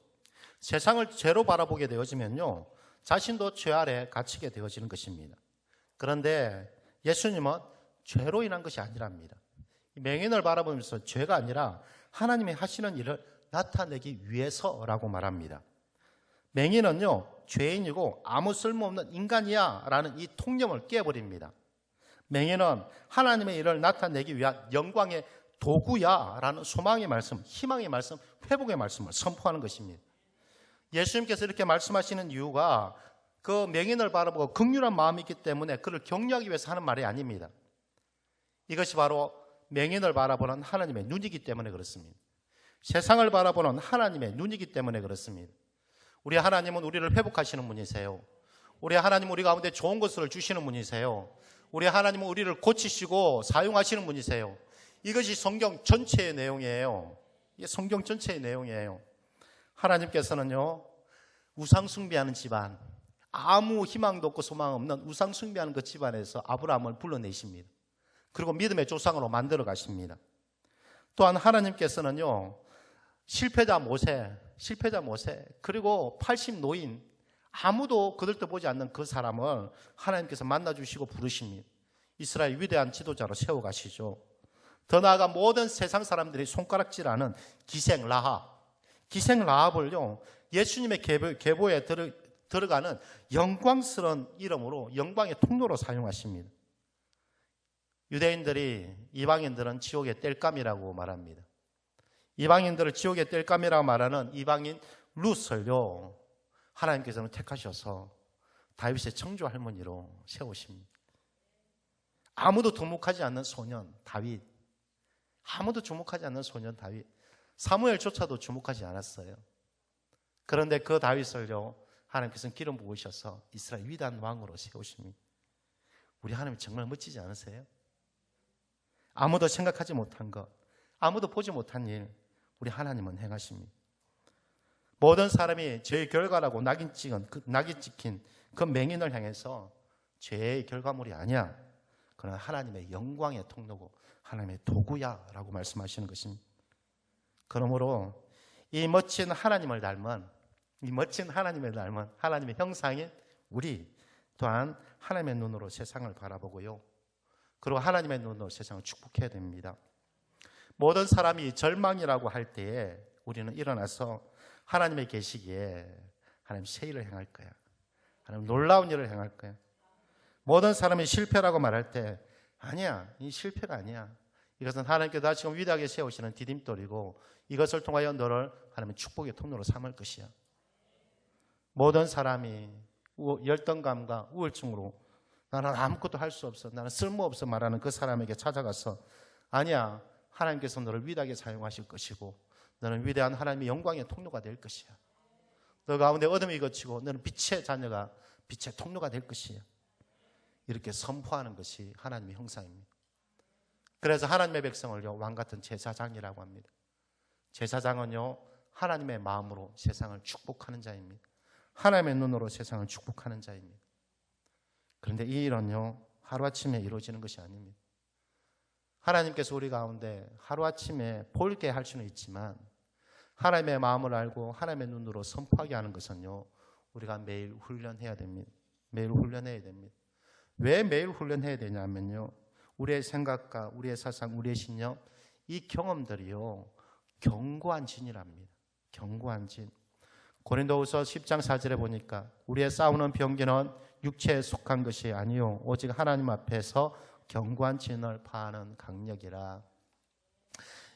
세상을 죄로 바라보게 되어지면요, 자신도 죄 아래 갇히게 되어지는 것입니다. 그런데 예수님은 죄로 인한 것이 아니랍니다. 맹인을 바라보면서 죄가 아니라 하나님이 하시는 일을 나타내기 위해서라고 말합니다. 맹인은요, 죄인이고 아무 쓸모없는 인간이야 라는 이 통념을 깨버립니다. 맹인은 하나님의 일을 나타내기 위한 영광의 도구야 라는 소망의 말씀, 희망의 말씀, 회복의 말씀을 선포하는 것입니다. 예수님께서 이렇게 말씀하시는 이유가 그 맹인을 바라보고 긍휼한 마음이 있기 때문에 그를 격려하기 위해서 하는 말이 아닙니다. 이것이 바로 맹인을 바라보는 하나님의 눈이기 때문에 그렇습니다. 세상을 바라보는 하나님의 눈이기 때문에 그렇습니다. 우리 하나님은 우리를 회복하시는 분이세요. 우리 하나님은 우리 가운데 좋은 것을 주시는 분이세요. 우리 하나님은 우리를 고치시고 사용하시는 분이세요. 이것이 성경 전체의 내용이에요. 이게 성경 전체의 내용이에요. 하나님께서는요, 우상 숭배하는 집안, 아무 희망도 없고 소망 없는 우상 숭배하는 그 집안에서 아브라함을 불러내십니다. 그리고 믿음의 조상으로 만들어 가십니다. 또한 하나님께서는요, 실패자 모세, 그리고 80 노인, 아무도 그들도 보지 않는 그 사람을 하나님께서 만나주시고 부르십니다. 이스라엘 위대한 지도자로 세워가시죠. 더 나아가 모든 세상 사람들이 손가락질하는 기생 라합을요, 예수님의 계보에 들어가는 영광스러운 이름으로, 영광의 통로로 사용하십니다. 유대인들이 이방인들은 지옥의 땔감이라고 말합니다. 이방인들을 지옥의 땔감이라고 말하는 이방인 룻을요, 하나님께서는 택하셔서 다윗의 청조 할머니로 세우십니다. 아무도 주목하지 않는 소년 다윗, 사무엘조차도 주목하지 않았어요. 그런데 그 다윗을요, 하나님께서는 기름 부으셔서 이스라엘 위대한 왕으로 세우십니다. 우리 하나님 정말 멋지지 않으세요? 아무도 생각하지 못한 것, 아무도 보지 못한 일, 우리 하나님은 행하십니다. 모든 사람이 죄의 결과라고 낙인 찍힌 그 맹인을 향해서 죄의 결과물이 아니야. 그러나 하나님의 영광의 통로고 하나님의 도구야라고 말씀하시는 것입니다. 그러므로 이 멋진 하나님을 닮은 하나님의 형상인 우리 또한 하나님의 눈으로 세상을 바라보고요. 그리고 하나님의 눈으로 세상을 축복해야 됩니다. 모든 사람이 절망이라고 할 때에 우리는 일어나서 하나님의 계시기에 하나님 새 일을 행할 거야. 하나님 놀라운 일을 행할 거야. 모든 사람이 실패라고 말할 때 아니야, 이 실패가 아니야. 이것은 하나님께서 지금 위대하게 세우시는 디딤돌이고 이것을 통하여 너를 하나님의 축복의 통로로 삼을 것이야. 모든 사람이 열등감과 우울증으로 나는 아무것도 할 수 없어, 나는 쓸모없어 말하는 그 사람에게 찾아가서 아니야, 하나님께서 너를 위대하게 사용하실 것이고 너는 위대한 하나님의 영광의 통로가 될 것이야. 너 가운데 어둠이 걷히고 너는 빛의 자녀가 빛의 통로가 될 것이야. 이렇게 선포하는 것이 하나님의 형상입니다. 그래서 하나님의 백성을요, 왕같은 제사장이라고 합니다. 제사장은요, 하나님의 마음으로 세상을 축복하는 자입니다. 하나님의 눈으로 세상을 축복하는 자입니다. 그런데 이 일은요, 하루아침에 이루어지는 것이 아닙니다. 하나님께서 우리 가운데 하루아침에 보이게 할 수는 있지만 하나님의 마음을 알고 하나님의 눈으로 선포하게 하는 것은요, 우리가 매일 훈련해야 됩니다. 매일 훈련해야 됩니다. 왜 매일 훈련해야 되냐면요, 우리의 생각과 우리의 사상, 우리의 신념, 이 경험들이요, 견고한 진이랍니다. 견고한 진. 고린도후서 10장 4절에 보니까 우리의 싸우는 병기는 육체에 속한 것이 아니요 오직 하나님 앞에서 견고한 진을 파하는 강력이라.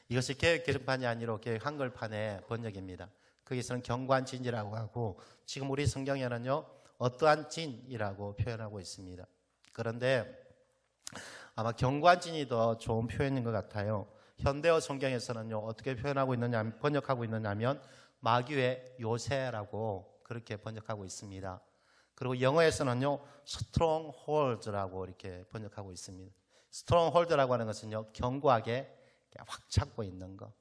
이것이 개역 개정판이 아니라 개역 한글판의 번역입니다. 거기서는 견고한 진이라고 하고 지금 우리 성경에는요 어떠한 진이라고 표현하고 있습니다. 그런데 아마 견고한 진이 더 좋은 표현인 것 같아요. 현대어 성경에서는요 어떻게 표현하고 있느냐, 번역하고 있느냐면 마귀의 요새라고 그렇게 번역하고 있습니다. 그리고 영어에서는요 stronghold라고 이렇게 번역하고 있습니다. stronghold라고 하는 것은요 견고하게 확 잡고 있는 것,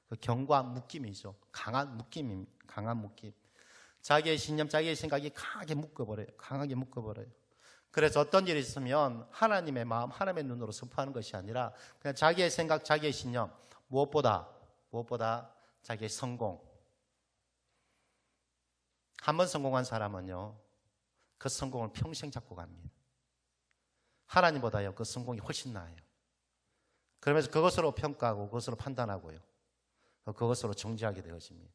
그 견고한 묶임이죠. 강한 묶임입니다. 강한 묶임. 자기의 신념, 자기의 생각이 강하게 묶어버려요. 강하게 묶어버려요. 그래서 어떤 일이 있으면 하나님의 마음, 하나님의 눈으로 선포하는 것이 아니라 그냥 자기의 생각, 자기의 신념, 무엇보다 자기의 성공. 한번 성공한 사람은요 그 성공을 평생 잡고 갑니다. 하나님보다요 그 성공이 훨씬 나아요. 그러면서 그것으로 평가하고 그것으로 판단하고요 그것으로 정죄하게 되어집니다.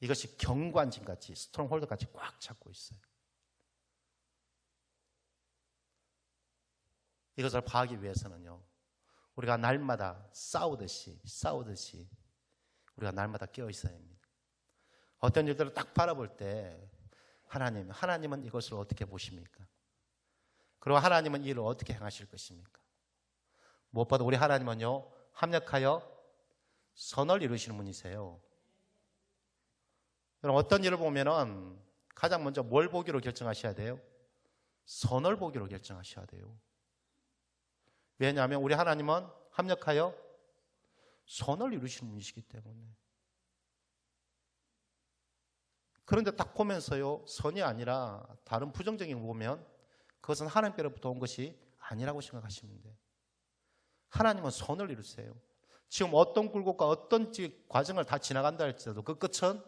이것이 견고한진같이 스트롱홀드같이 꽉 잡고 있어요. 이것을 파하기 위해서는요 우리가 날마다 싸우듯이 우리가 날마다 깨어 있어야 합니다. 어떤 일들을 딱 바라볼 때 하나님은 이것을 어떻게 보십니까? 그리고 하나님은 이 일을 어떻게 행하실 것입니까? 무엇보다 우리 하나님은요 합력하여 선을 이루시는 분이세요. 여러분 어떤 일을 보면은 가장 먼저 뭘 보기로 결정하셔야 돼요? 선을 보기로 결정하셔야 돼요. 왜냐하면 우리 하나님은 합력하여 선을 이루시는 분이시기 때문에. 그런데 딱 보면서요 선이 아니라 다른 부정적인 거 보면 그것은 하나님께로부터 온 것이 아니라고 생각하시면 돼요. 하나님은 선을 이루세요. 지금 어떤 굴곡과 어떤 과정을 다 지나간다 할지라도 그 끝은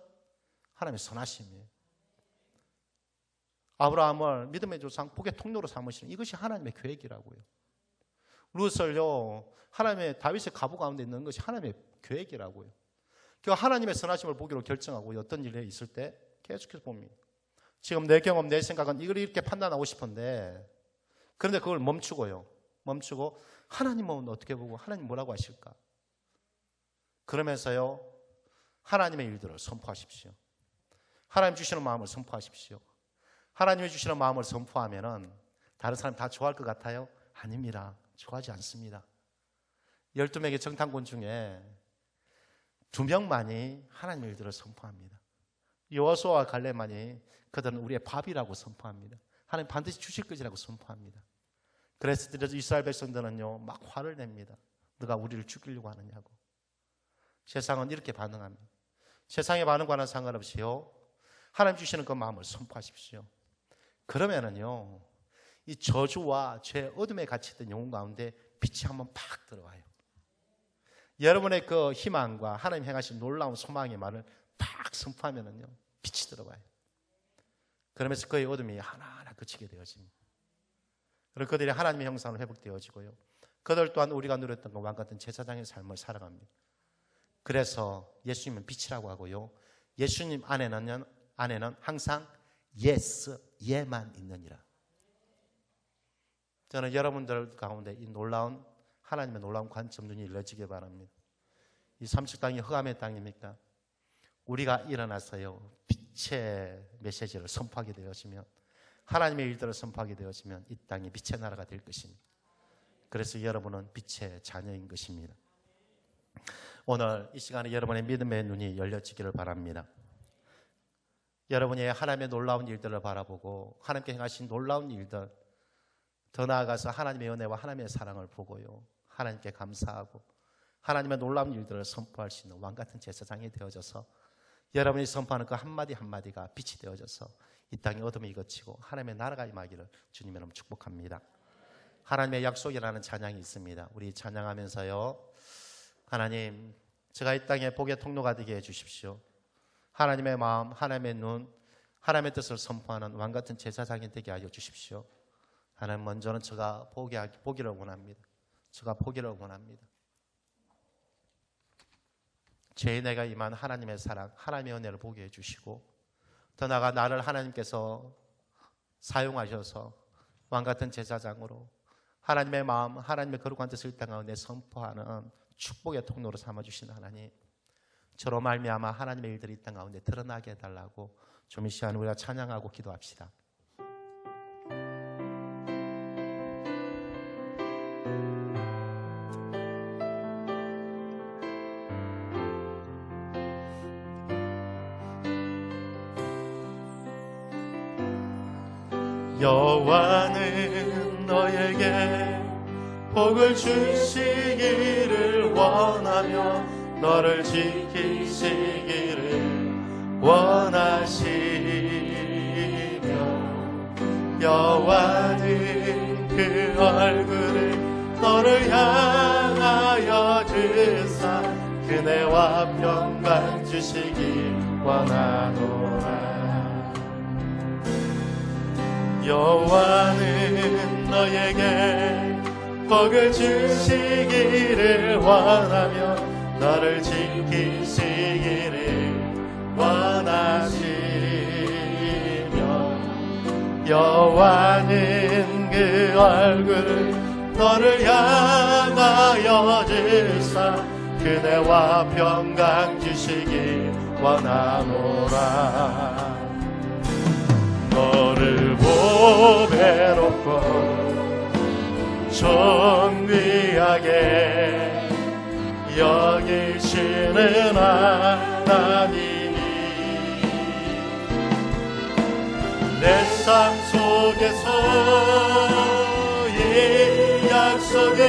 하나님의 선하심이에요. 아브라함을 믿음의 조상, 복의 통로로 삼으시는 이것이 하나님의 계획이라고요. 룻을요 하나님의 다윗의 가부 가운데 있는 것이 하나님의 계획이라고요. 그 하나님의 선하심을 보기로 결정하고 어떤 일이 있을 때 계속해서 봅니다. 지금 내 경험, 내 생각은 이걸 이렇게 판단하고 싶은데 그런데 그걸 멈추고 하나님은 어떻게 보고 하나님 뭐라고 하실까? 그러면서요 하나님의 일들을 선포하십시오. 하나님 주시는 마음을 선포하십시오. 하나님이 주시는 마음을 선포하면은 다른 사람 다 좋아할 것 같아요? 아닙니다. 좋아하지 않습니다. 12명의 정탐꾼 중에 2명만이 하나님의 일들을 선포합니다. 여호수아와 갈렙만이 그들은 우리의 밥이라고 선포합니다. 하나님 반드시 주실 것이라고 선포합니다. 그래서 이스라엘 백성들은요 막 화를 냅니다. 너가 우리를 죽이려고 하느냐고. 세상은 이렇게 반응합니다. 세상의 반응과는 상관없이요, 하나님 주시는 그 마음을 선포하십시오. 그러면은요, 이 저주와 죄, 어둠에 갇혀있던 영혼 가운데 빛이 한번 팍 들어와요. 여러분의 그 희망과 하나님 행하신 놀라운 소망의 말을 팍 선포하면은요, 빛이 들어와요. 그러면서 그의 어둠이 하나하나 그치게 되어집니다. 그리고 그들이 하나님의 형상으로 회복되어지고요, 그들 또한 우리가 누렸던 그 왕같은 제사장의 삶을 살아갑니다. 그래서 예수님은 빛이라고 하고요, 예수님 안에는 항상 예스, 예만 있느니라. 저는 여러분들 가운데 이 놀라운 하나님의 놀라운 관점 눈이 열려지길 바랍니다. 이 삼식 땅이 흑암의 땅입니까? 우리가 일어나서요, 빛의 메시지를 선포하게 되어지면, 하나님의 일들을 선포하게 되어지면 이 땅이 빛의 나라가 될 것입니다. 그래서 여러분은 빛의 자녀인 것입니다. 오늘 이 시간에 여러분의 믿음의 눈이 열려지기를 바랍니다. 여러분이 하나님의 놀라운 일들을 바라보고 하나님께 행하신 놀라운 일들, 더 나아가서 하나님의 은혜와 하나님의 사랑을 보고요, 하나님께 감사하고 하나님의 놀라운 일들을 선포할 수 있는 왕같은 제사장이 되어져서 여러분이 선포하는 그 한마디 한마디가 빛이 되어져서 이 땅의 어둠이 걷히고 하나님의 나라가 임하기를 주님 이름으로 축복합니다. 하나님의 약속이라는 찬양이 있습니다. 우리 찬양하면서요, 하나님, 제가 이 땅에 복의 통로가 되게 해주십시오. 하나님의 마음, 하나님의 눈, 하나님의 뜻을 선포하는 왕같은 제사장이 되게 하여 주십시오. 하나님, 먼저는 제가 보기를 원합니다. 제가 보기를 원합니다. 죄인에게 임한 하나님의 사랑, 하나님의 은혜를 보게 해주시고, 더 나아가 나를 하나님께서 사용하셔서 왕같은 제사장으로 하나님의 마음, 하나님의 거룩한 뜻을 이 땅 가운데 선포하는 축복의 통로로 삼아주신 하나님, 저로 말미암아 하나님의 일들이 이 땅 가운데 드러나게 해달라고 좀 이 시간 우리가 찬양하고 기도합시다. 여호와는 너에게 복을 주시기를 원하며 너를 지키시기를 원하시며, 여호와는 그 얼굴을 너를 향하여 드사 은혜와 평강 주시기 원하노라. 여호와는 너에게 복을 주시기를 원하며 너를 지키시기를 원하시며, 여호와는 그 얼굴을 너를 향하여 드사 은혜와 평강 주시기 원하노라. 너를 보배롭고 존귀하게 여기시는 하나님이 내 삶 속에서 이 약속을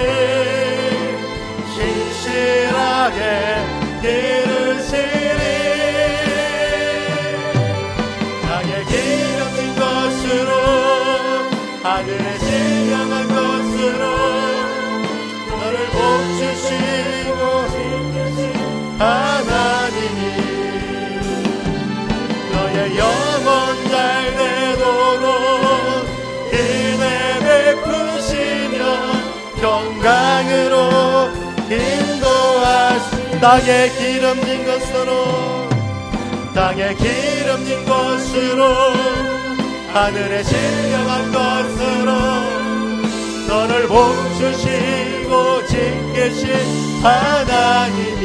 신실하게 이루시리. 나의 기름진 것으로 하늘에 신령한 것으로 너를 복주시고 하나님이 너의 영혼 잘 되도록 은혜 베푸시며 평강으로 인도하시. 땅에 기름진 것으로 땅에 기름진 것으로 하늘에 신령한 것으로 너를 복주시고 지키신 하나님이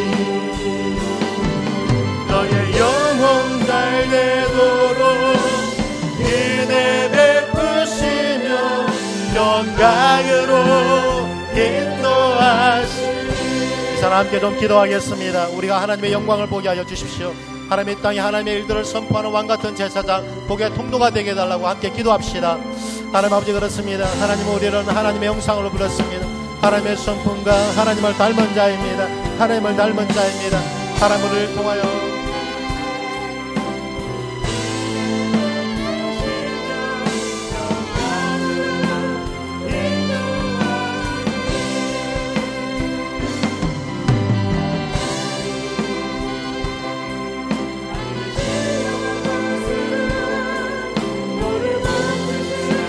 너의 영혼 잘 되도록 은혜 베푸시며 영광으로 인도하시. 이 사람 함께 좀 기도하겠습니다. 우리가 하나님의 영광을 보게 하여 주십시오. 하나님의 땅에 하나님의 일들을 선포하는 왕같은 제사장, 복의 통로가 되게 해달라고 함께 기도합시다. 하나님 아버지, 그렇습니다. 하나님은 우리를 하나님의 형상으로 불렀습니다. 하나님의 성품과 하나님을 닮은 자입니다. 하나님을 닮은 자입니다. 하나님 우리를 통하여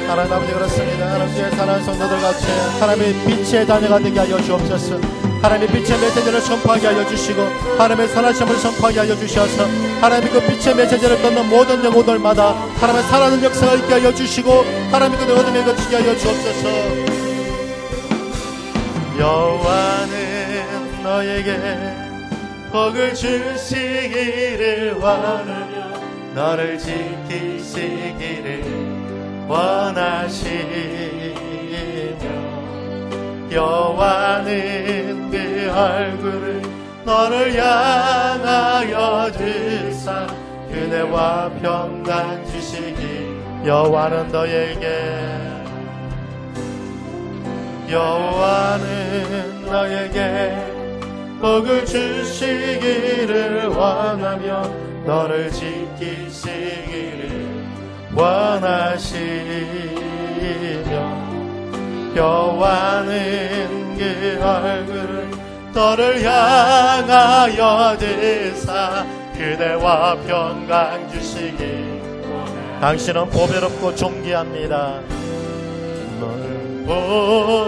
하나님 아버지 그렇습니다. 하나님의 사랑하는 성도들 같이 하나님의 빛의 자녀가 되게 하여 주옵소서. 하나님의 빛의 메시지를 선포하게 하여 주시고 하나님의 선하심을 선포하게 하여 주셔서 하나님의 그 빛의 메시지를 걷는 모든 영혼들마다 하나님의 살아있는 역사가 있게 하여 주시고 하나님의 그 어둠에 거치게 하여 주옵소서. 여호와는 너에게 복을 주시기를 원하며 너를 지키시기를 원하시며 여호와는 그 얼굴을 너를 향하여 주사 은혜와 평강 주시기 여호와는 너에게 복을 주시기를 원하며 너를 지키시기를 원하시며 여호와는 그 얼굴을 너를 향하여 드사 그대와 평강 주시기 당신은 보배롭고 존귀합니다. 너를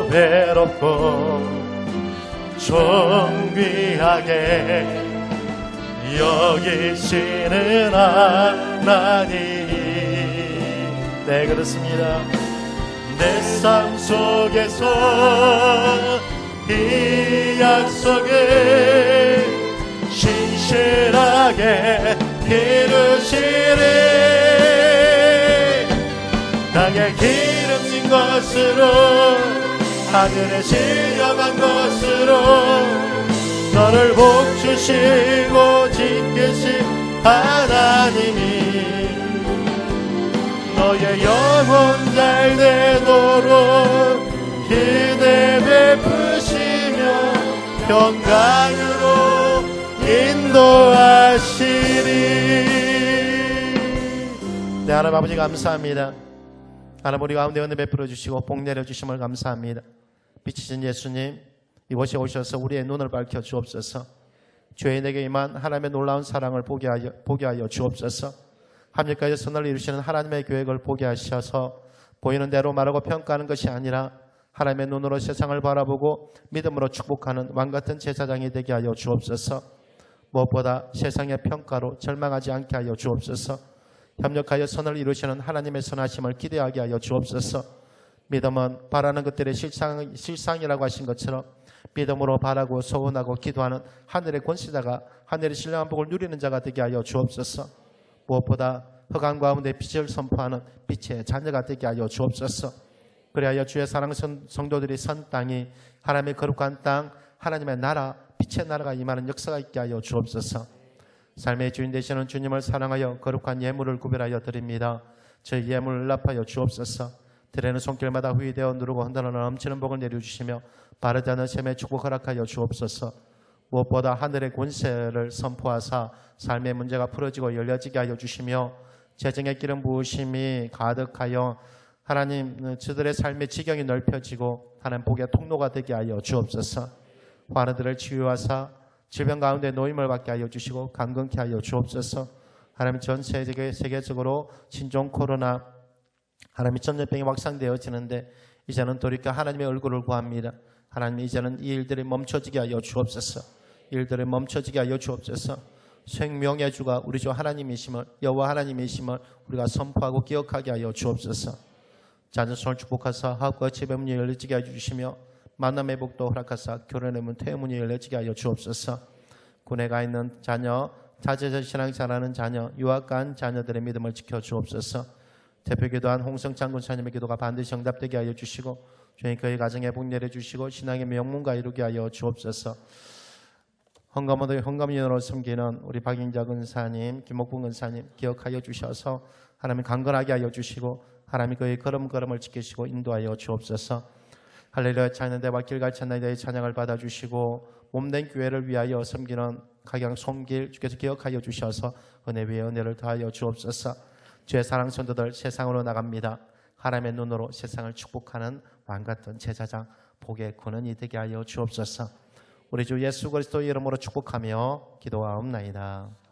보배롭고 존귀하게 여기시는 하나님 네 그렇습니다. 내 삶 속에서 이 약속을 신실하게 이루시리 땅에 기름진 것으로 하늘에 실려간 것으로 너를 복주시고 지키신 하나님이 너의 영혼 잘 되도록 기대 베푸시며 평강으로 인도하시리. 네, 하나님 아버지 감사합니다. 하나님 우리 가운데 은혜 베풀어 주시고 복 내려 주심을 감사합니다. 빛이신 예수님 이곳에 오셔서 우리의 눈을 밝혀 주옵소서. 죄인에게 임한 하나님의 놀라운 사랑을 보게 하여 주옵소서. 합력하여 선을 이루시는 하나님의 계획을 보게 하셔서 보이는 대로 말하고 평가하는 것이 아니라 하나님의 눈으로 세상을 바라보고 믿음으로 축복하는 왕같은 제사장이 되게 하여 주옵소서. 무엇보다 세상의 평가로 절망하지 않게 하여 주옵소서. 협력하여 선을 이루시는 하나님의 선하심을 기대하게 하여 주옵소서. 믿음은 바라는 것들의 실상이라고 하신 것처럼 믿음으로 바라고 소원하고 기도하는 하늘의 권세자가 하늘의 신령한 복을 누리는 자가 되게 하여 주옵소서. 무엇보다 흑암 가운데 빛을 선포하는 빛의 자녀가 되게 하여 주옵소서. 그리하여 주의 사랑 성도들이 선 땅이 하나님의 거룩한 땅 하나님의 나라 빛의 나라가 임하는 역사가 있게 하여 주옵소서. 삶의 주인 되시는 주님을 사랑하여 거룩한 예물을 구별하여 드립니다. 저희 예물을 응답하여 주옵소서. 드리는 손길마다 후이되어 누르고 흔들어 넘치는 복을 내려주시며 바르지 않은 셈의 축복 허락하여 주옵소서. 무엇보다 하늘의 권세를 선포하사 삶의 문제가 풀어지고 열려지게 하여 주시며 재정의 기름 부으심이 가득하여 하나님 저들의 삶의 지경이 넓혀지고 하나님 복의 통로가 되게 하여 주옵소서. 환우들을 치유하사 질병 가운데 노임을 받게 하여 주시고 강건케 하여 주옵소서. 하나님 전 세계적으로 신종 코로나 하나님이 전염병이 확산되어지는데 이제는 돌이켜 하나님의 얼굴을 구합니다. 하나님 이제는 이 일들이 멈춰지게 하여 주옵소서. 일들이 멈춰지게 하여 주옵소서. 생명의 주가 우리 주 하나님이심을 여호와 하나님이심을 우리가 선포하고 기억하게 하여 주옵소서. 자녀손을 축복하사 학업과 집의 문이 열려지게 하여 주시며 만남의 복도 허락하사 결혼의 문 퇴의 문이 열려지게 하여 주옵소서. 군에 가 있는 자녀 자제자 신앙 잘하는 자녀 유학 간 자녀들의 믿음을 지켜 주옵소서. 대표기도한 홍성창 군사님의 기도가 반드시 응답되게 하여 주시고 주님 그의 가정에 복 내려주시고 신앙의 명문가 이루게 하여 주옵소서. 헌금인으로 섬기는 우리 박인자 근사님, 김옥분 근사님 기억하여 주셔서 하나님 강건하게 하여 주시고 하나님 그의 걸음걸음을 지키시고 인도하여 주옵소서. 할렐루야 찬양대와 길갈 찬양대의 찬양을 받아주시고 몸된 교회를 위하여 섬기는 가경 손길 주께서 기억하여 주셔서 은혜 위에 은혜를 더하여 주옵소서. 주의 사랑 성도들 세상으로 나갑니다. 하나님의 눈으로 세상을 축복하는 왕같은 제사장 복의 근원이 되게 하여 주옵소서. 우리 주 예수 그리스도 이름으로 축복하며 기도하옵나이다.